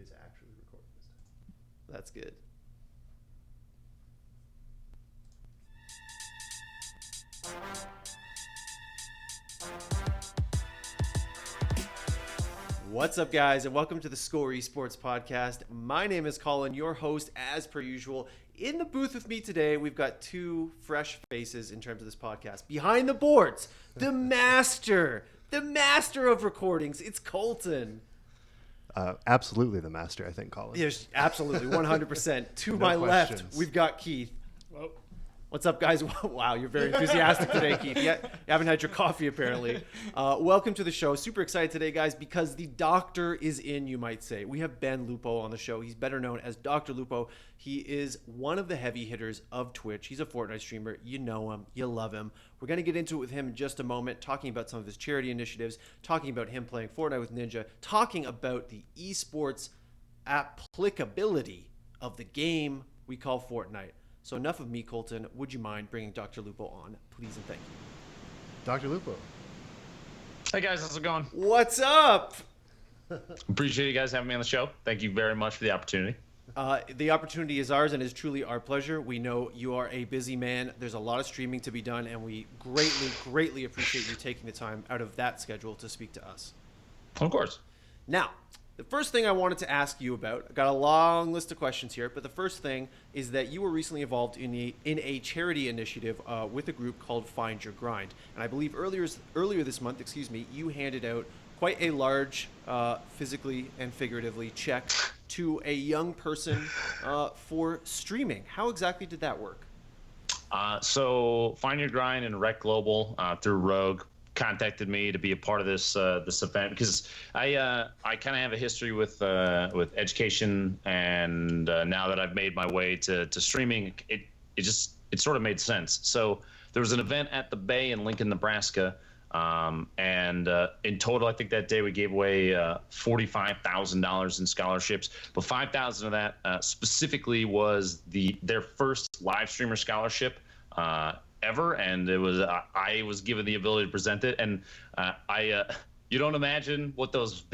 is actually recording this time. That's good. What's up, guys, and welcome to the Score eSports podcast. My name is Colin, your host, as per usual. In the booth with me today, we've got two fresh faces in terms of this podcast. Behind the boards, the master of recordings. It's Colton. Absolutely the master, I think, Colin. Yes, absolutely, 100%. To No my questions. left, we've got Keith. Well, What's up, guys? Wow, you're very enthusiastic today, Keith. You haven't had your coffee, apparently. Welcome to the show. Super excited today, guys, because the doctor is in, you might say. We have Ben Lupo on the show. He's better known as DrLupo. He is one of the heavy hitters of Twitch. He's a Fortnite streamer. You know him. You love him. We're going to get into it with him in just a moment, talking about some of his charity initiatives, talking about him playing Fortnite with Ninja, talking about the eSports applicability of the game we call Fortnite. So enough of me, Colton. Would you mind bringing Dr. Lupo on, please and thank you? Dr. Lupo. hey guys, how's it going? What's up? Appreciate you guys having me on the show. Thank you very much for the opportunity. The opportunity is ours and is truly our pleasure. We know you are a busy man. There's a lot of streaming to be done, and we greatly appreciate you taking the time out of that schedule to speak to us. Of course. Now, the first thing I wanted to ask you about, I got a long list of questions here, but the first thing is that you were recently involved in a charity initiative with a group called Find Your Grind. And I believe earlier this month, you handed out quite a large, physically and figuratively, check to a young person for streaming. How exactly did that work? So Find Your Grind and Rec Global through Rogue contacted me to be a part of this event because I kind of have a history with education, and now that I've made my way to streaming, it sort of made sense. So there was an event at the Bay in Lincoln, Nebraska, and in total, I think that day we gave away $45,000 in scholarships, but $5,000 of that specifically was their first live streamer scholarship ever, and it was I was given the ability to present it, and you don't imagine what those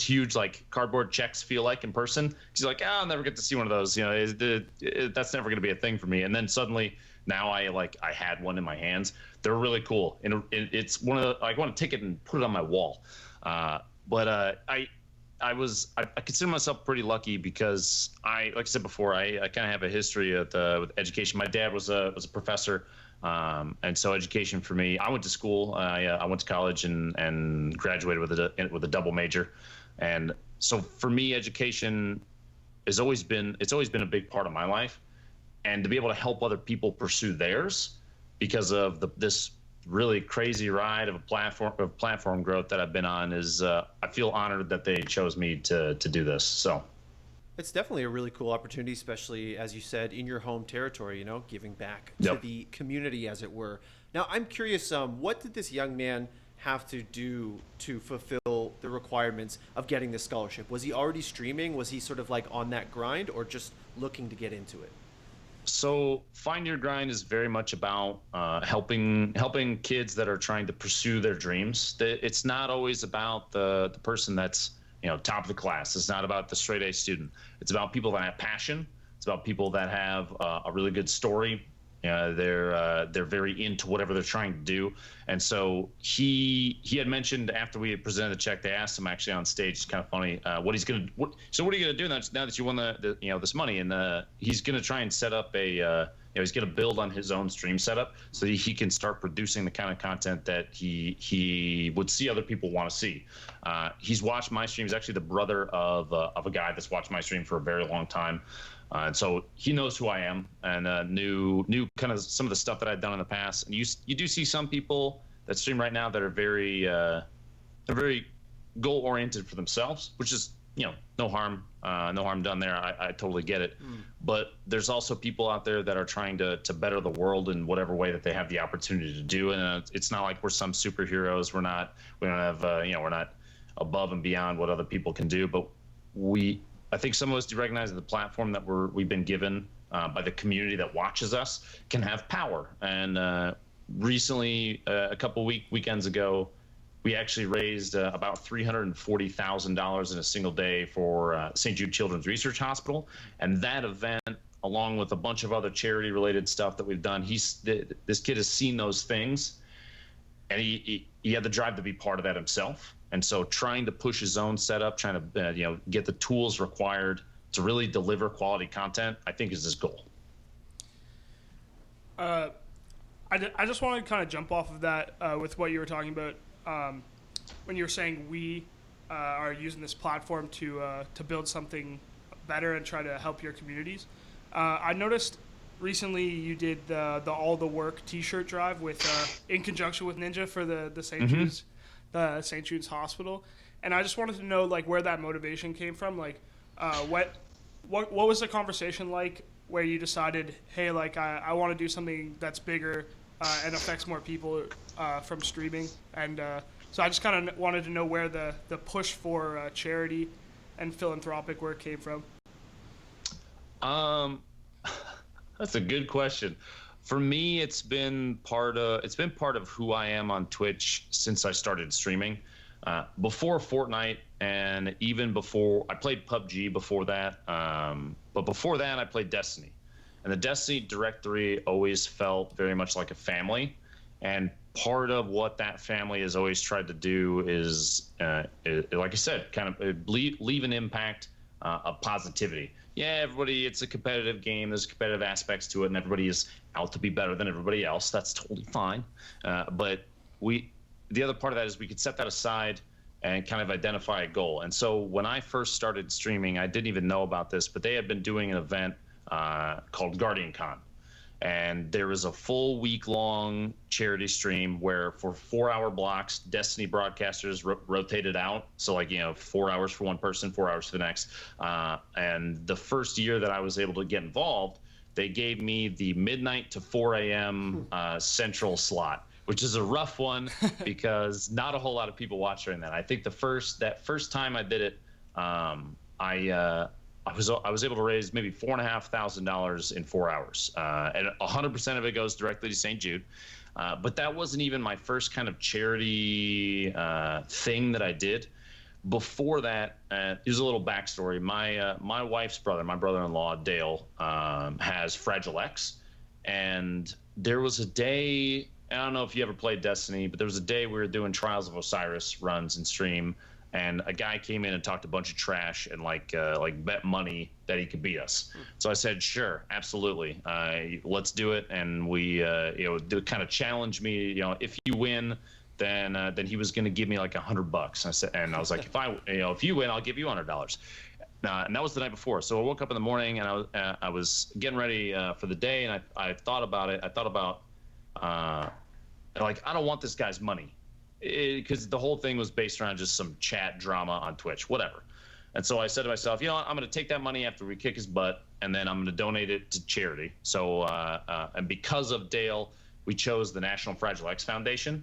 huge like cardboard checks feel like in person. You're like, I'll never get to see one of those. You know, that's never going to be a thing for me. And then suddenly, now I had one in my hands. They're really cool, and it's one of the, I want to take it and put it on my wall. But I consider myself pretty lucky because like I said before, I kind of have a history with education. My dad was a professor. And so education for me, I went to school, I went to college and graduated with a double major. And so for me, education it's always been a big part of my life, and to be able to help other people pursue theirs because of this really crazy ride of platform growth that I've been on is, I feel honored that they chose me to do this. So. It's definitely a really cool opportunity, especially, as you said, in your home territory, giving back to the community, as it were. Now, I'm curious, what did this young man have to do to fulfill the requirements of getting this scholarship? Was he already streaming? Was he sort of like on that grind, or just looking to get into it? So Find Your Grind is very much about helping kids that are trying to pursue their dreams. It's not always about the person that's top of the class. It's not about the straight A student. It's about people that have passion. It's about people that have a really good story. They're very into whatever they're trying to do. And so he had mentioned after we had presented the check, they asked him actually on stage. It's kind of funny what are you gonna do now that you won this money? And he's gonna try and set up he's going to build on his own stream setup so that he can start producing the kind of content that he would see other people want to see. He's watched my streams. Actually the brother of a guy that's watched my stream for a very long time. And so he knows who I am, and knew kind of some of the stuff that I'd done in the past. And you do see some people that stream right now that are they're very goal oriented for themselves, which is, no harm done there. I totally get it. But there's also people out there that are trying to better the world in whatever way that they have the opportunity to do. And it's not like we're some superheroes. We don't have, we're not above and beyond what other people can do. But I think some of us do recognize that the platform that we've been given by the community that watches us can have power. And recently, a couple weekends ago, we actually raised about $340,000 in a single day for St. Jude Children's Research Hospital. And that event, along with a bunch of other charity-related stuff that we've done, this kid has seen those things, and he had the drive to be part of that himself. And so trying to push his own setup, trying to get the tools required to really deliver quality content, I think is his goal. I just want to kind of jump off of that with what you were talking about when you were saying we are using this platform to build something better and try to help your communities. I noticed recently you did the All the Work T-shirt drive with in conjunction with Ninja for the St. Jude's St. Jude's Hospital, and I just wanted to know like where that motivation came from. Like, what was the conversation like where you decided, hey, like I want to do something that's bigger and affects more people from streaming, and so I just kind of wanted to know where the push for charity and philanthropic work came from. That's a good question. For me, it's been part of who I am on Twitch since I started streaming. Before Fortnite, and even before I played PUBG before that, but before that I played Destiny, and the Destiny directory always felt very much like a family. And part of what that family has always tried to do is like I said, kind of leave an impact of positivity. Yeah, everybody, it's a competitive game. There's competitive aspects to it, and everybody is out to be better than everybody else. That's totally fine. But the other part of that is we could set that aside and kind of identify a goal. And so when I first started streaming, I didn't even know about this, but they had been doing an event called Guardian Con. And there was a full week-long charity stream where for 4-hour blocks, Destiny broadcasters rotated out. So 4 hours for one person, 4 hours for the next. And the first year that I was able to get involved, they gave me the midnight to 4 a.m. Central slot, which is a rough one because not a whole lot of people watch during that. I think that first time I did it, I was able to raise maybe $4,500 in 4 hours, and 100% of it goes directly to St. Jude. But that wasn't even my first kind of charity thing that I did. Before that, here's a little backstory. My wife's brother, my brother-in-law Dale, has Fragile X, and there was a day. I don't know if you ever played Destiny, but there was a day we were doing Trials of Osiris runs in stream. And a guy came in and talked a bunch of trash and like bet money that he could beat us. So I said, sure, absolutely, let's do it. And we, they kind of challenged me. If you win, then he was going to give me like $100. And I was like, if you win, I'll give you $100. And that was the night before. So I woke up in the morning and I was getting ready for the day, and I thought about it. I thought about I don't want this guy's money. Because the whole thing was based around just some chat drama on Twitch, whatever. And so I said to myself, what? I'm going to take that money after we kick his butt, and then I'm going to donate it to charity. So, and because of Dale, we chose the National Fragile X Foundation,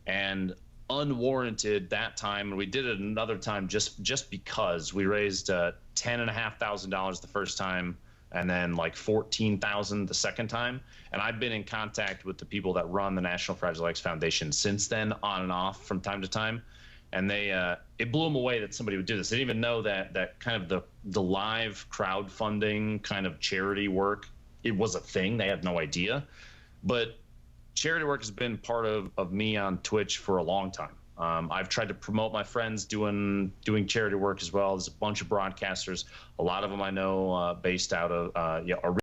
and unwarranted that time, and we did it another time just because we raised $10,500 the first time, and then like $14,000 the second time. And I've been in contact with the people that run the National Fragile X Foundation since then, on and off from time to time. And it blew them away that somebody would do this. They didn't even know that kind of the live crowdfunding kind of charity work, it was a thing. They had no idea. But charity work has been part of me on Twitch for a long time. I've tried to promote my friends doing charity work as well. There's a bunch of broadcasters. A lot of them I know based out of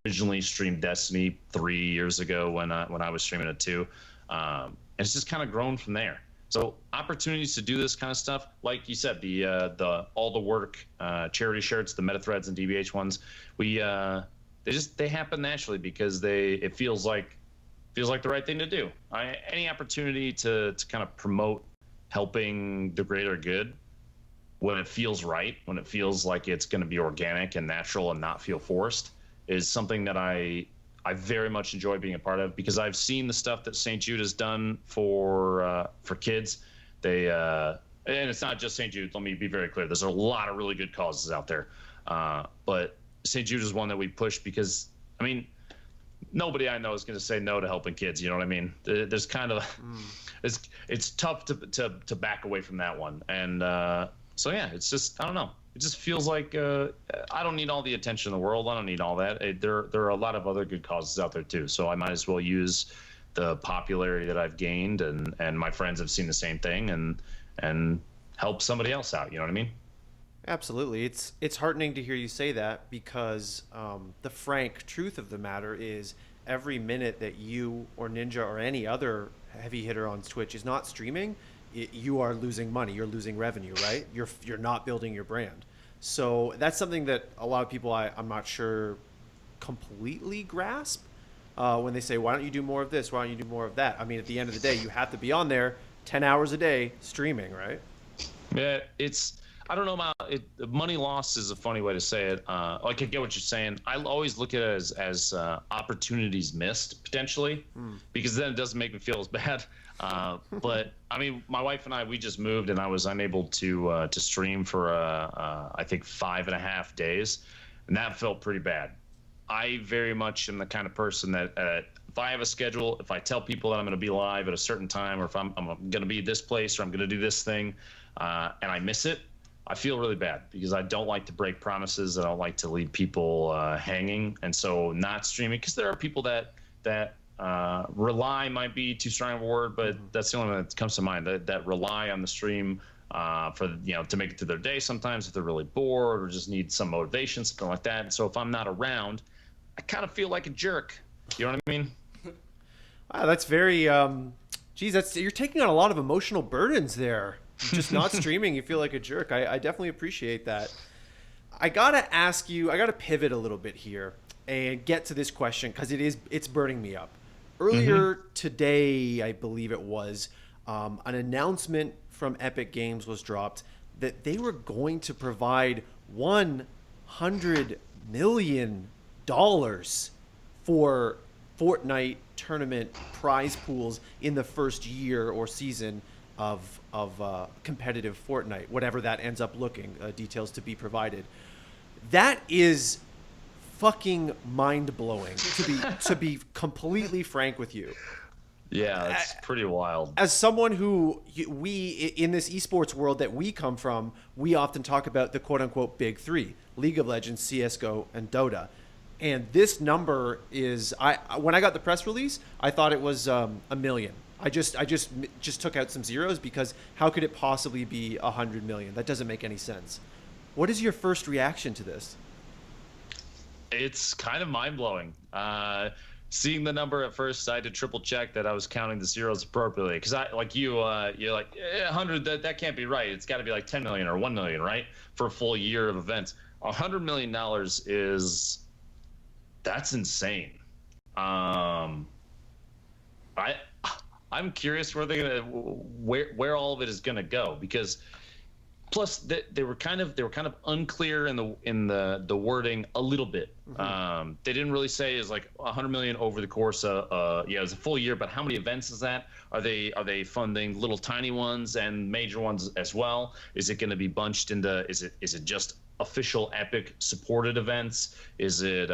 originally streamed Destiny 3 years ago when I was streaming it too. And it's just kind of grown from there. So opportunities to do this kind of stuff, like you said, the All the Work charity shirts, the MetaThreads and DBH ones, they happen naturally because it feels like the right thing to do. Any opportunity to kind of promote helping the greater good when it feels right, when it feels like it's going to be organic and natural and not feel forced, is something that I very much enjoy being a part of, because I've seen the stuff that St. Jude has done for kids. And it's not just St. Jude. Let me be very clear. There's a lot of really good causes out there, but St. Jude is one that we push because, nobody I know is going to say no to helping kids. You know what I mean? There's kind of it's tough to back away from that one. And so yeah, it's just, I don't know. It just feels like I don't need all the attention in the world. I don't need all that. There are a lot of other good causes out there too. So I might as well use the popularity that I've gained, and my friends have seen the same thing, and help somebody else out. You know what I mean? Absolutely. It's heartening to hear you say that, because the frank truth of the matter is every minute that you or Ninja or any other heavy hitter on Twitch is not streaming, you are losing money. You're losing revenue, right? You're not building your brand. So that's something that a lot of people I'm not sure completely grasp when they say, why don't you do more of this? Why don't you do more of that? I mean, at the end of the day, you have to be on there 10 hours a day streaming, right? Yeah, I don't know about it. Money lost is a funny way to say it. Like, I get what you're saying. I always look at it as opportunities missed, potentially, because then it doesn't make me feel as bad. But I mean, my wife and I, we just moved, and I was unable to stream for I think 5.5 days, and that felt pretty bad. I very much am the kind of person that if I have a schedule, if I tell people that I'm going to be live at a certain time, or if I'm going to be at this place, or I'm going to do this thing, and I miss it, I feel really bad, because I don't like to break promises. I don't like to leave people hanging. And so not streaming, because there are people that rely, might be too strong of a word, but that's the only one that comes to mind, that rely on the stream for, to make it through their day sometimes if they're really bored or just need some motivation, something like that. And so if I'm not around, I kind of feel like a jerk. You know what I mean? Wow, that's very, geez, you're taking on a lot of emotional burdens there. Just not streaming, you feel like a jerk. I definitely appreciate that. I gotta ask you, I gotta pivot a little bit here and get to this question, because it's burning me up. Earlier today, I believe it was, an announcement from Epic Games was dropped that they were going to provide $100 million for Fortnite tournament prize pools in the first year or season of competitive Fortnite, whatever that ends up looking, details to be provided. That is fucking mind-blowing, to be completely frank with you. Yeah, that's pretty wild. As someone who in this esports world that we come from, we often talk about the quote-unquote big three: League of Legends, CSGO, and Dota. And this number is, when I got the press release, I thought it was a million. I just took out some zeros, because how could it possibly be 100 million? That doesn't make any sense. What is your first reaction to this? It's kind of mind-blowing. Seeing the number at first, I had to triple check that I was counting the zeros appropriately, because you're like 100, that can't be right. It's got to be like 10 million or 1 million, right, for a full year of events. $100 million that's insane. I'm curious where all of it is gonna go, because plus they were kind of unclear in the wording a little bit. They didn't really say is like 100 million over the course of it's a full year, but how many events is that? Are they funding little tiny ones and major ones as well? Is it going to be bunched into? Is it just official Epic supported events? Is it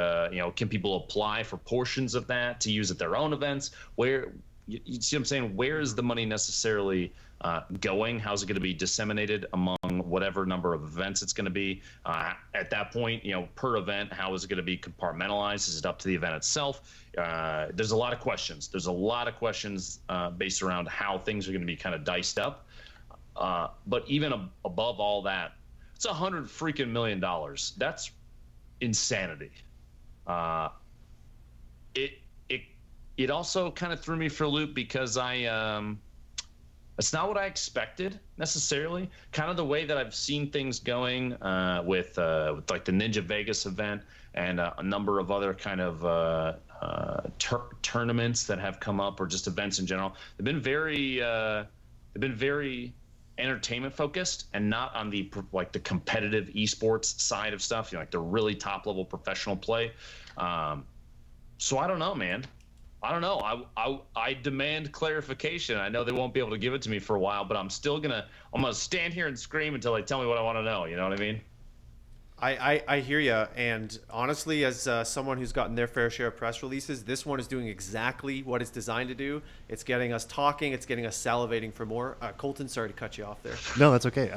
can people apply for portions of that to use at their own events? Where you see what I'm saying? Where is the money necessarily going? How's it going to be disseminated among whatever number of events it's going to be? At that point, per event, how is it going to be compartmentalized? Is it up to the event itself? There's a lot of questions. There's a lot of questions based around how things are going to be kind of diced up. But even above all that, it's $100 million. That's insanity. It also kind of threw me for a loop, because it's not what I expected necessarily. Kind of the way that I've seen things going with like the Ninja Vegas event and a number of other kind of tournaments that have come up, or just events in general. They've been very entertainment focused, and not on the competitive esports side of stuff. Like the really top level professional play. So I don't know, man. I don't know. I demand clarification. I know they won't be able to give it to me for a while, but I'm gonna stand here and scream until they tell me what I want to know. You know what I mean? I hear you, and honestly, as someone who's gotten their fair share of press releases, this one is doing exactly what it's designed to do. It's getting us talking. It's getting us salivating for more. Colton, sorry to cut you off there. No, that's okay.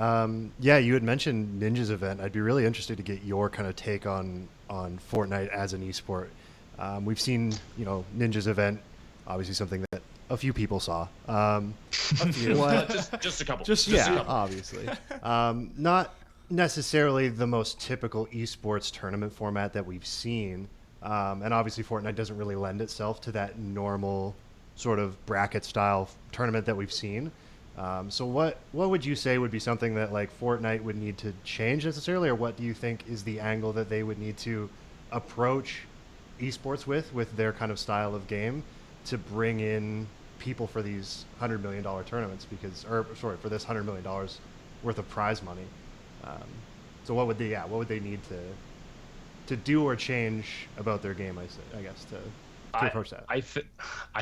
Yeah, you had mentioned Ninja's event. I'd be really interested to get your kind of take on Fortnite as an esport. We've seen, Ninja's event, obviously something that a few people saw. A few. Just a couple. Just a yeah, couple. Obviously. Not necessarily the most typical esports tournament format that we've seen. And obviously Fortnite doesn't really lend itself to that normal sort of bracket style tournament that we've seen. So what would you say would be something that like Fortnite would need to change necessarily, or what do you think is the angle that they would need to approach esports with their kind of style of game to bring in people for these $100 million tournaments for this $100 million worth of prize money? So what would they need to do or change about their game? I guess to approach that. I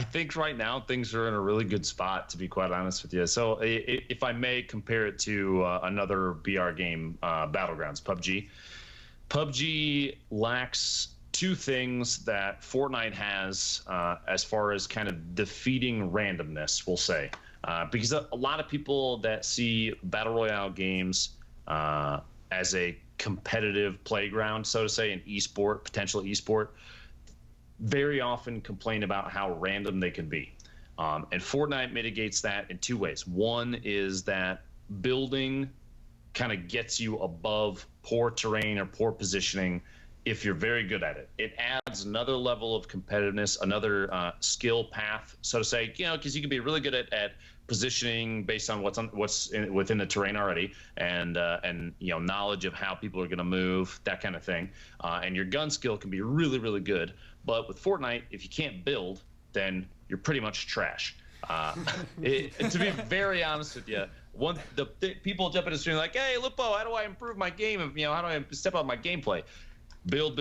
think right now things are in a really good spot, to be quite honest with you. So if I may compare it to another BR game, Battlegrounds, PUBG. PUBG lacks two things that Fortnite has as far as kind of defeating randomness, we'll say. Because a lot of people that see Battle Royale games as a competitive playground, so to say, an esport, potential esport, very often complain about how random they can be. And Fortnite mitigates that in two ways. One is that building kind of gets you above poor terrain or poor positioning if you're very good at it. It adds another level of competitiveness, another skill path, so to say, because you can be really good at positioning based on within the terrain already, and knowledge of how people are going to move, that kind of thing. And your gun skill can be really, really good. But with Fortnite, if you can't build, then you're pretty much trash. To be very honest with you, people jump in the stream like, "Hey, Lupo, how do I improve my game? How do I step up my gameplay?" Build.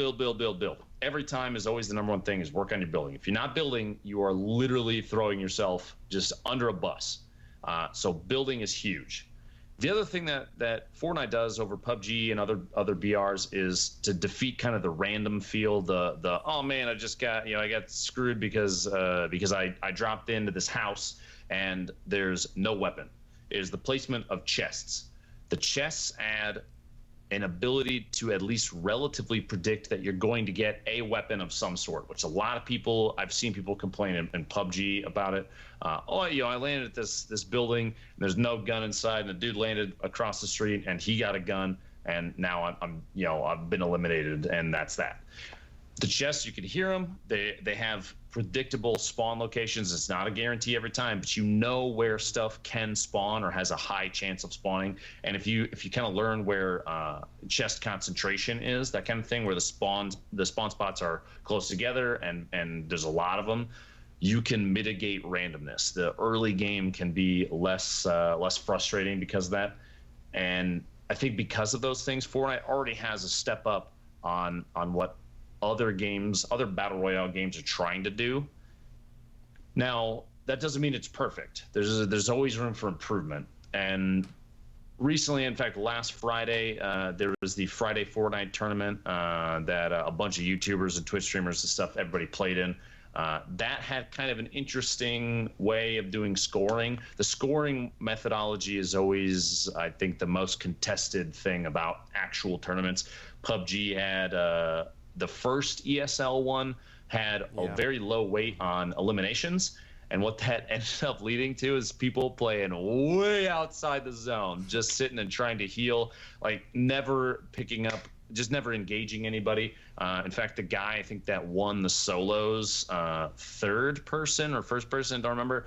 Every time is always the number one thing, is work on your building. If you're not building, you are literally throwing yourself just under a bus. So building is huge. The other thing that Fortnite does over PUBG and other BRs is to defeat kind of the random feel, the oh man, I just got I got screwed because I dropped into this house and there's no weapon. It is the placement of chests. The chests add an ability to at least relatively predict that you're going to get a weapon of some sort, which a lot of people, I've seen people complain in PUBG about it. I landed at this building and there's no gun inside, and the dude landed across the street and he got a gun, and now I've been eliminated, and that's that. The chests, you can hear them. They have predictable spawn locations. It's not a guarantee every time, but you know where stuff can spawn or has a high chance of spawning. And if you kind of learn where chest concentration is, that kind of thing, where the spawn spots are close together and there's a lot of them, you can mitigate randomness. The early game can be less frustrating because of that. And I think because of those things, Fortnite already has a step up on what other battle royale games are trying to do. Now, that doesn't mean it's perfect. There's always room for improvement. And recently, in fact, last Friday, there was the Friday Fortnite tournament that a bunch of YouTubers and Twitch streamers and stuff, everybody played in. That had kind of an interesting way of doing scoring. The scoring methodology is always, I think, the most contested thing about actual tournaments. PUBG had the first ESL one had a very low weight on eliminations, and what that ended up leading to is people playing way outside the zone, just sitting and trying to heal, like never picking up, just never engaging anybody. In fact, the guy I think that won the solos, third person or first person, don't remember,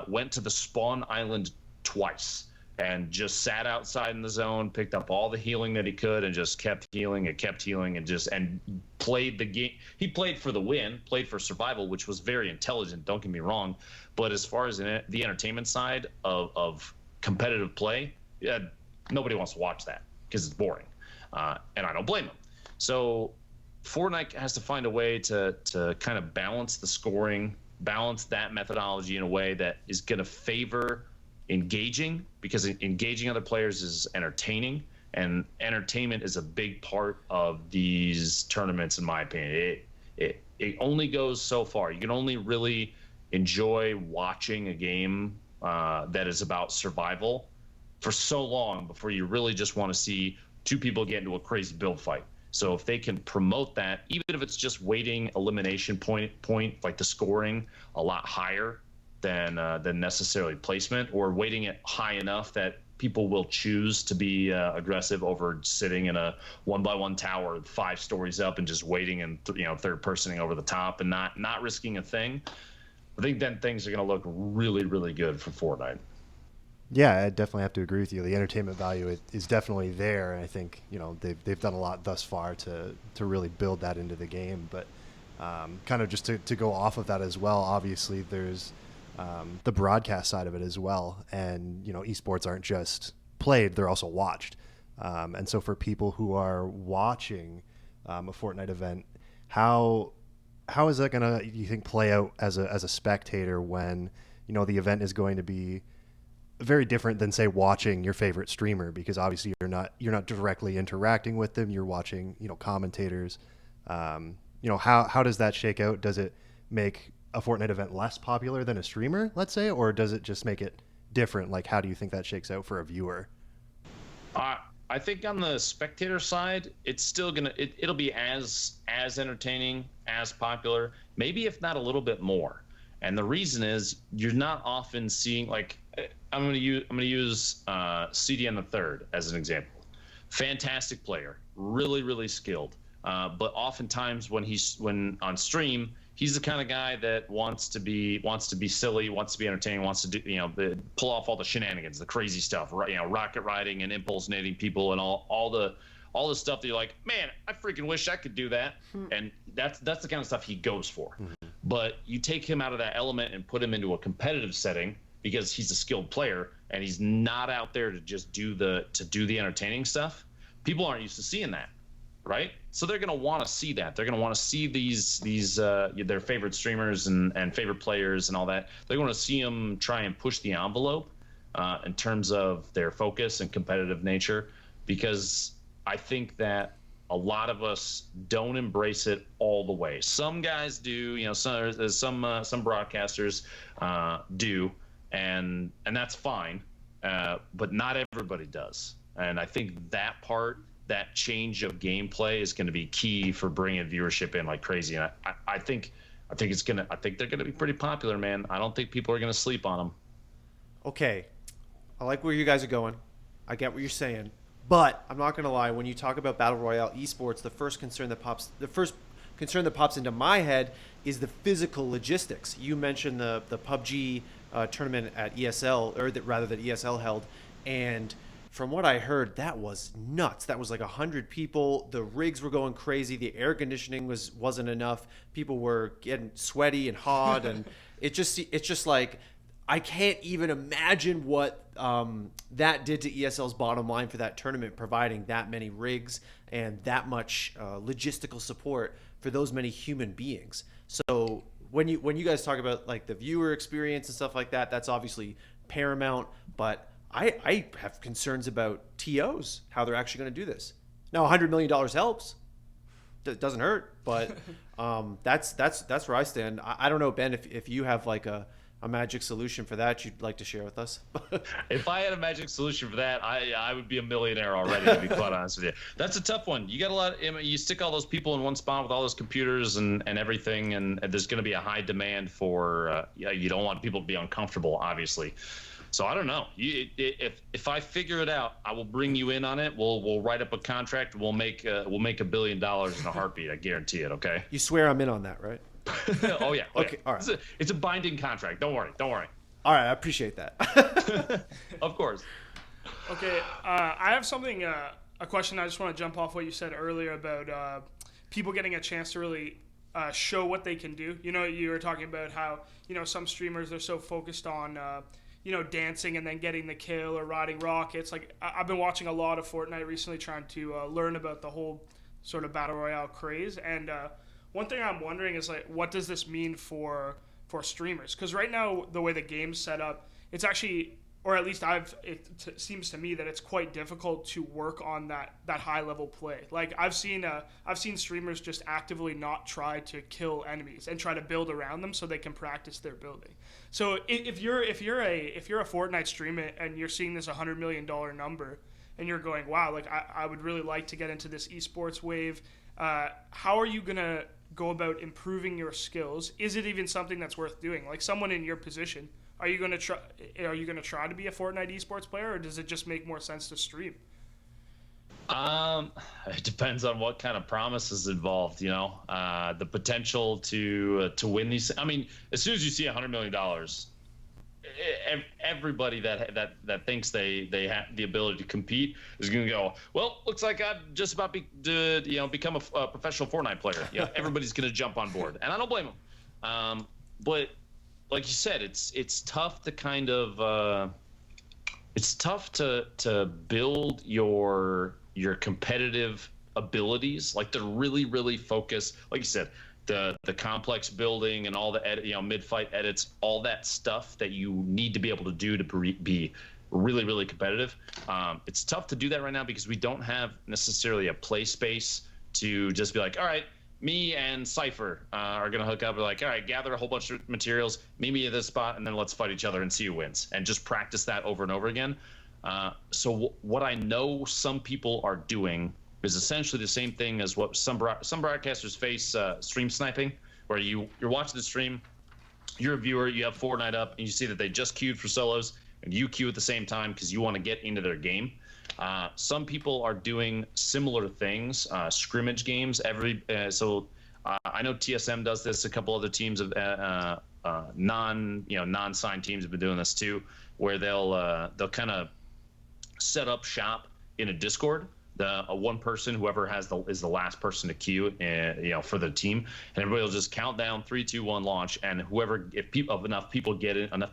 went to the spawn island twice and just sat outside in the zone, picked up all the healing that he could, and just kept healing and played the game. He played for the win, played for survival, which was very intelligent, don't get me wrong. But as far as the entertainment side of competitive play, nobody wants to watch that because it's boring. And I don't blame them. So Fortnite has to find a way to kind of balance the scoring, balance that methodology in a way that is going to favor engaging, because engaging other players is entertaining, And entertainment is a big part of these tournaments, in my opinion. It only goes so far. You can only really enjoy watching a game that is about survival for so long before you really just want to see two people get into a crazy build fight. So if they can promote that, even if it's just weighting elimination point like the scoring a lot higher than necessarily placement, or weighting it high enough that people will choose to be aggressive over sitting in a 1x1 tower 5 stories up and just waiting and third personing over the top and not risking a thing. I think then things are going to look really, really good for Fortnite. Yeah, I definitely have to agree with you. The entertainment value is definitely there, and I think they've done a lot thus far to really build that into the game. But kind of just to go off of that as well, obviously there's the broadcast side of it as well, and esports aren't just played; they're also watched. And so for people who are watching a Fortnite event, how is that gonna, you think, play out as a spectator when the event is going to be very different than, say, watching your favorite streamer, because obviously you're not directly interacting with them. You're watching commentators. How does that shake out? Does it make a Fortnite event less popular than a streamer, let's say, or does it just make it different? Like, how do you think that shakes out for a viewer? I think on the spectator side, it's still it'll be as entertaining, as popular, maybe if not a little bit more. And the reason is you're not often seeing, like, I'm going to use CDN the Third as an example. Fantastic player, really, really skilled. But oftentimes when on stream, he's the kind of guy that wants to be silly, wants to be entertaining, wants to do pull off all the shenanigans, the crazy stuff, right? Rocket riding and impulsionating people and all the stuff that you're like, man, I freaking wish I could do that. And that's the kind of stuff he goes for. But you take him out of that element and put him into a competitive setting, because he's a skilled player and he's not out there to just do the entertaining stuff. People aren't used to seeing that, right? So they're going to want to see that. They're going to want to see these their favorite streamers and favorite players and all that. They're going to see them try and push the envelope in terms of their focus and competitive nature, because I think that a lot of us don't embrace it all the way. Some guys do, some broadcasters do, and that's fine, but not everybody does. And I think that change of gameplay is going to be key for bringing viewership in like crazy. And I think they're going to be pretty popular, man. I don't think people are going to sleep on them. Okay, I like where you guys are going. I get what you're saying. But I'm not going to lie, when you talk about Battle Royale esports, the first concern that pops into my head is the physical logistics. You mentioned the PUBG tournament at ESL, or rather that ESL held, and from what I heard, that was nuts. That was like 100 people. The rigs were going crazy. The air conditioning wasn't enough. People were getting sweaty and hot, and it's just like, I can't even imagine what that did to ESL's bottom line for that tournament, providing that many rigs and that much logistical support for those many human beings. So when you guys talk about like the viewer experience and stuff like that, that's obviously paramount. But I have concerns about TOs, how they're actually going to do this. Now, $100 million helps. It doesn't hurt, but that's where I stand. I don't know, Ben, if you have like a magic solution for that you'd like to share with us. If I had a magic solution for that, I would be a millionaire already, to be quite honest with you. That's a tough one. You got a lot. You stick all those people in one spot with all those computers and everything, and there's going to be a high demand for. You don't want people to be uncomfortable, obviously. So I don't know. If I figure it out, I will bring you in on it. We'll write up a contract. We'll make $1 billion in a heartbeat. I guarantee it. Okay. You swear I'm in on that, right? Oh yeah. Okay. All right. It's a binding contract. Don't worry. All right. I appreciate that. Of course. Okay. I have something. A question. I just want to jump off what you said earlier about people getting a chance to really show what they can do. You were talking about how some streamers are so focused on dancing and then getting the kill or riding rockets. Like I've been watching a lot of Fortnite recently, trying to learn about the whole sort of battle royale craze. And one thing I'm wondering is, like, what does this mean for streamers? Because right now, the way the game's set up, it's actually or at least seems to me that it's quite difficult to work on that high level play. Like I've seen streamers just actively not try to kill enemies and try to build around them so they can practice their building. So if you're a Fortnite streamer and you're seeing this $100 million number and you're going, wow, like I would really like to get into this esports wave, how are you gonna go about improving your skills? Is it even something that's worth doing? Like someone in your position, are you gonna try to be a Fortnite esports player, or does it just make more sense to stream? It depends on what kind of promise is involved. The potential to win these. I mean, as soon as you see $100 million, everybody that thinks they have the ability to compete is going to go, well, looks like I'm just about to become a professional Fortnite player. Everybody's going to jump on board, and I don't blame them. But like you said, it's tough to kind of it's tough to build your competitive abilities, like to really focus, like you said, the complex building and all the mid-fight edits, all that stuff that you need to be able to do to be really competitive. It's tough to do that right now because we don't have necessarily a play space to just be like, all right, me and Cypher are going to hook up. We're like, all right, gather a whole bunch of materials, meet me at this spot, and then let's fight each other and see who wins, and just practice that over and over again. So what I know some people are doing is essentially the same thing as what some broadcasters face, stream sniping, where you're watching the stream, you're a viewer, you have Fortnite up, and you see that they just queued for solos, and you queue at the same time because you want to get into their game. Some people are doing similar things, scrimmage games. I know TSM does this. A couple other teams of non-signed teams have been doing this too, where they'll kind of set up shop in a Discord. One person, whoever is the last person to queue, for the team, and everybody will just count down 3, 2, 1, launch, and if enough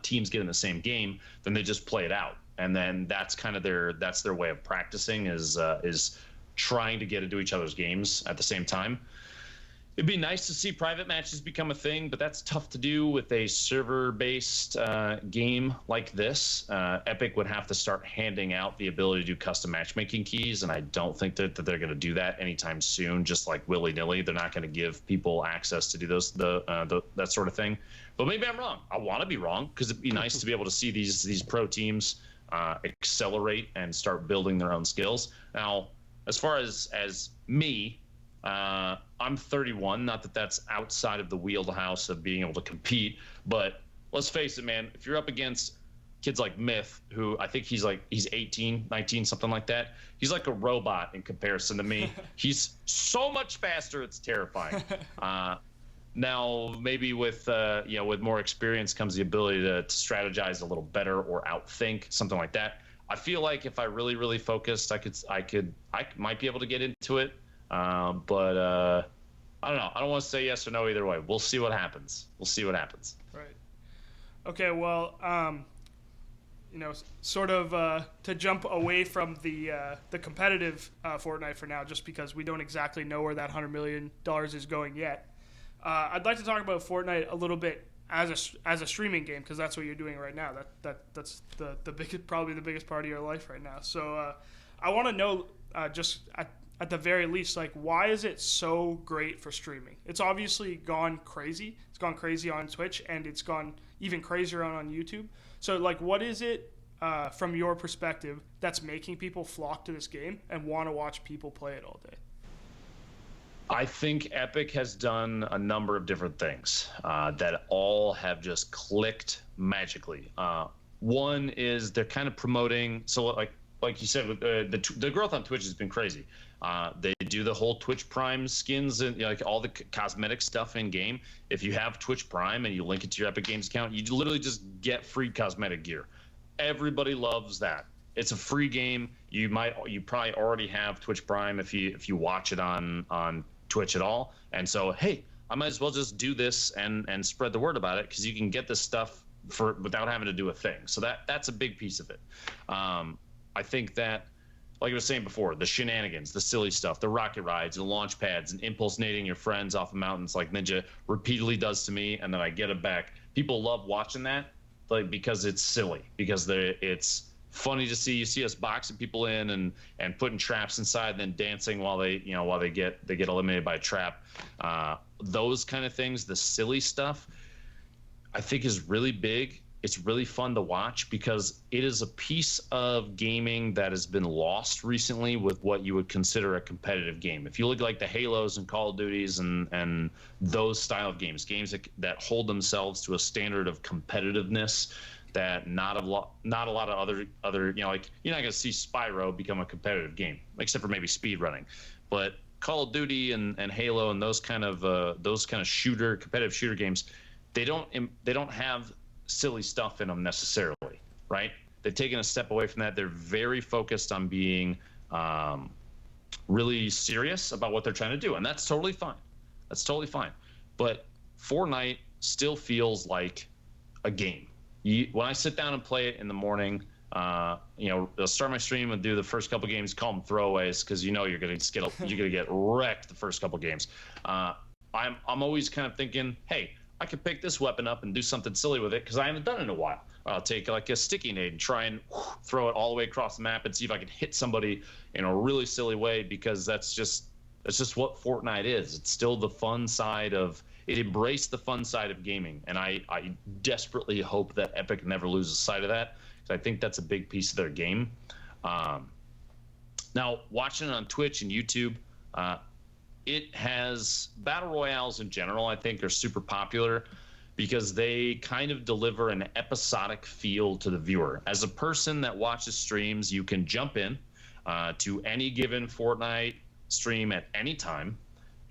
teams get in the same game, then they just play it out. And then that's kind of their way of practicing is trying to get into each other's games at the same time. It'd be nice to see private matches become a thing, but that's tough to do with a server-based game like this. Epic would have to start handing out the ability to do custom matchmaking keys, and I don't think that they're going to do that anytime soon, just like willy-nilly. They're not going to give people access to do that sort of thing. But maybe I'm wrong. I want to be wrong, because it'd be nice to be able to see these pro teams accelerate and start building their own skills. Now, as far as me, I'm 31. Not that that's outside of the wheelhouse of being able to compete, but let's face it, man. If you're up against kids like Myth, who I think he's 18, 19, something like that, he's like a robot in comparison to me. He's so much faster, it's terrifying. Now, maybe with more experience comes the ability to strategize a little better or outthink, something like that. I feel like if I really focused, I might be able to get into it. But I don't know. I don't want to say yes or no either way. We'll see what happens. Right. Okay. Well, sort of to jump away from the competitive Fortnite for now, just because we don't exactly know where that $100 million is going yet. I'd like to talk about Fortnite a little bit as a streaming game, because that's what you're doing right now. That's probably the biggest part of your life right now. So I want to know just at the very least, like, why is it so great for streaming? It's obviously gone crazy. It's gone crazy on Twitch, and it's gone even crazier on YouTube. So, like, what is it, from your perspective, that's making people flock to this game and want to watch people play it all day? I think Epic has done a number of different things that all have just clicked magically. One is they're kind of promoting, so like you said, the growth on Twitch has been crazy. They do the whole Twitch Prime skins and like all the cosmetic stuff in game. If you have Twitch Prime and you link it to your Epic Games account, you literally just get free cosmetic gear. Everybody loves that. It's a free game. You probably already have Twitch Prime if you watch it on Twitch at all. And so, hey, I might as well just do this and spread the word about it, because you can get this stuff without having to do a thing. So that's a big piece of it. I think that, like I was saying before, the shenanigans, the silly stuff, the rocket rides, the launch pads, and impulse-nating your friends off of mountains like Ninja repeatedly does to me, and then I get it back. People love watching that. like because it's silly, because it's funny to see. You see us boxing people in and putting traps inside, and then dancing while they get eliminated by a trap. Those kind of things, the silly stuff, I think is really big. It's really fun to watch because it is a piece of gaming that has been lost recently with what you would consider a competitive game. If you look like the Halos and Call of Duties and those style of games that hold themselves to a standard of competitiveness that not a lot of other like you're not going to see Spyro become a competitive game, except for maybe speedrunning. But Call of Duty and Halo and those kind of competitive shooter games, they don't have silly stuff in them necessarily, right? They've taken a step away from that. They're very focused on being really serious about what they're trying to do, and that's totally fine. But Fortnite still feels like a game. When I sit down and play it in the morning, I'll start my stream and do the first couple games, call them throwaways, because you're gonna get wrecked the first couple games. I'm always kind of thinking, hey, I could pick this weapon up and do something silly with it because I haven't done it in a while. I'll take like a sticky nade and try and throw it all the way across the map and see if I can hit somebody in a really silly way, because that's just what Fortnite is. It's still the fun side of it. Embraced the fun side of gaming, and I desperately hope that Epic never loses sight of that, because I think that's a big piece of their game. Now, watching it on Twitch and YouTube, it has battle royales in general, I think, are super popular because they kind of deliver an episodic feel to the viewer. As a person that watches streams, you can jump in to any given Fortnite stream at any time,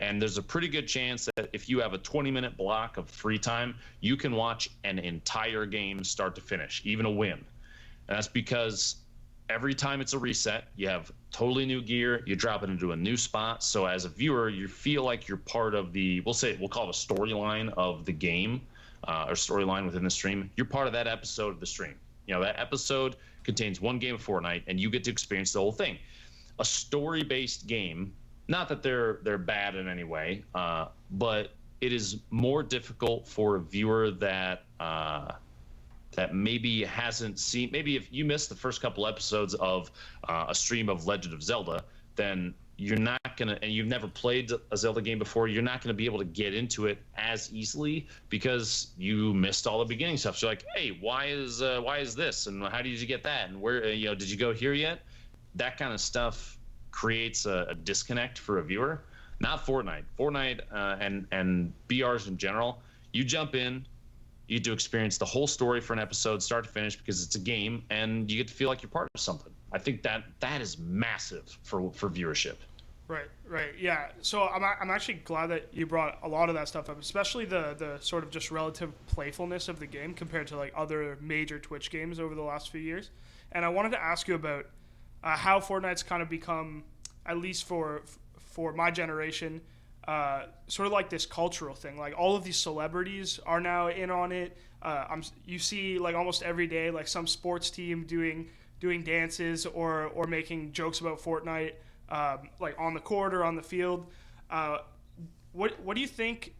and there's a pretty good chance that if you have a 20-minute block of free time, you can watch an entire game start to finish, even a win. And that's because every time it's a reset, you have totally new gear, you drop it into a new spot. So as a viewer, you feel like you're part of we'll call it a storyline of the game, or storyline within the stream. You're part of that episode of the stream. That episode contains one game of Fortnite, and you get to experience the whole thing. A story-based game, not that they're bad in any way, but it is more difficult for a viewer that maybe hasn't seen. Maybe if you missed the first couple episodes of a stream of Legend of Zelda, then you're not gonna, and you've never played a Zelda game before, you're not gonna be able to get into it as easily because you missed all the beginning stuff. So you're like, hey, why is this, and how did you get that, and where did you go here yet? That kind of stuff creates a disconnect for a viewer. Not Fortnite. Fortnite and BRs in general. You jump in, you get to experience the whole story for an episode, start to finish, because it's a game, and you get to feel like you're part of something. I think that is massive for viewership. Right, yeah. So I'm actually glad that you brought a lot of that stuff up, especially the sort of just relative playfulness of the game compared to like other major Twitch games over the last few years. And I wanted to ask you about how Fortnite's kind of become, at least for my generation, sort of like this cultural thing. Like all of these celebrities are now in on it. You see like almost every day like some sports team doing dances or making jokes about Fortnite, like on the court or on the field. What do you think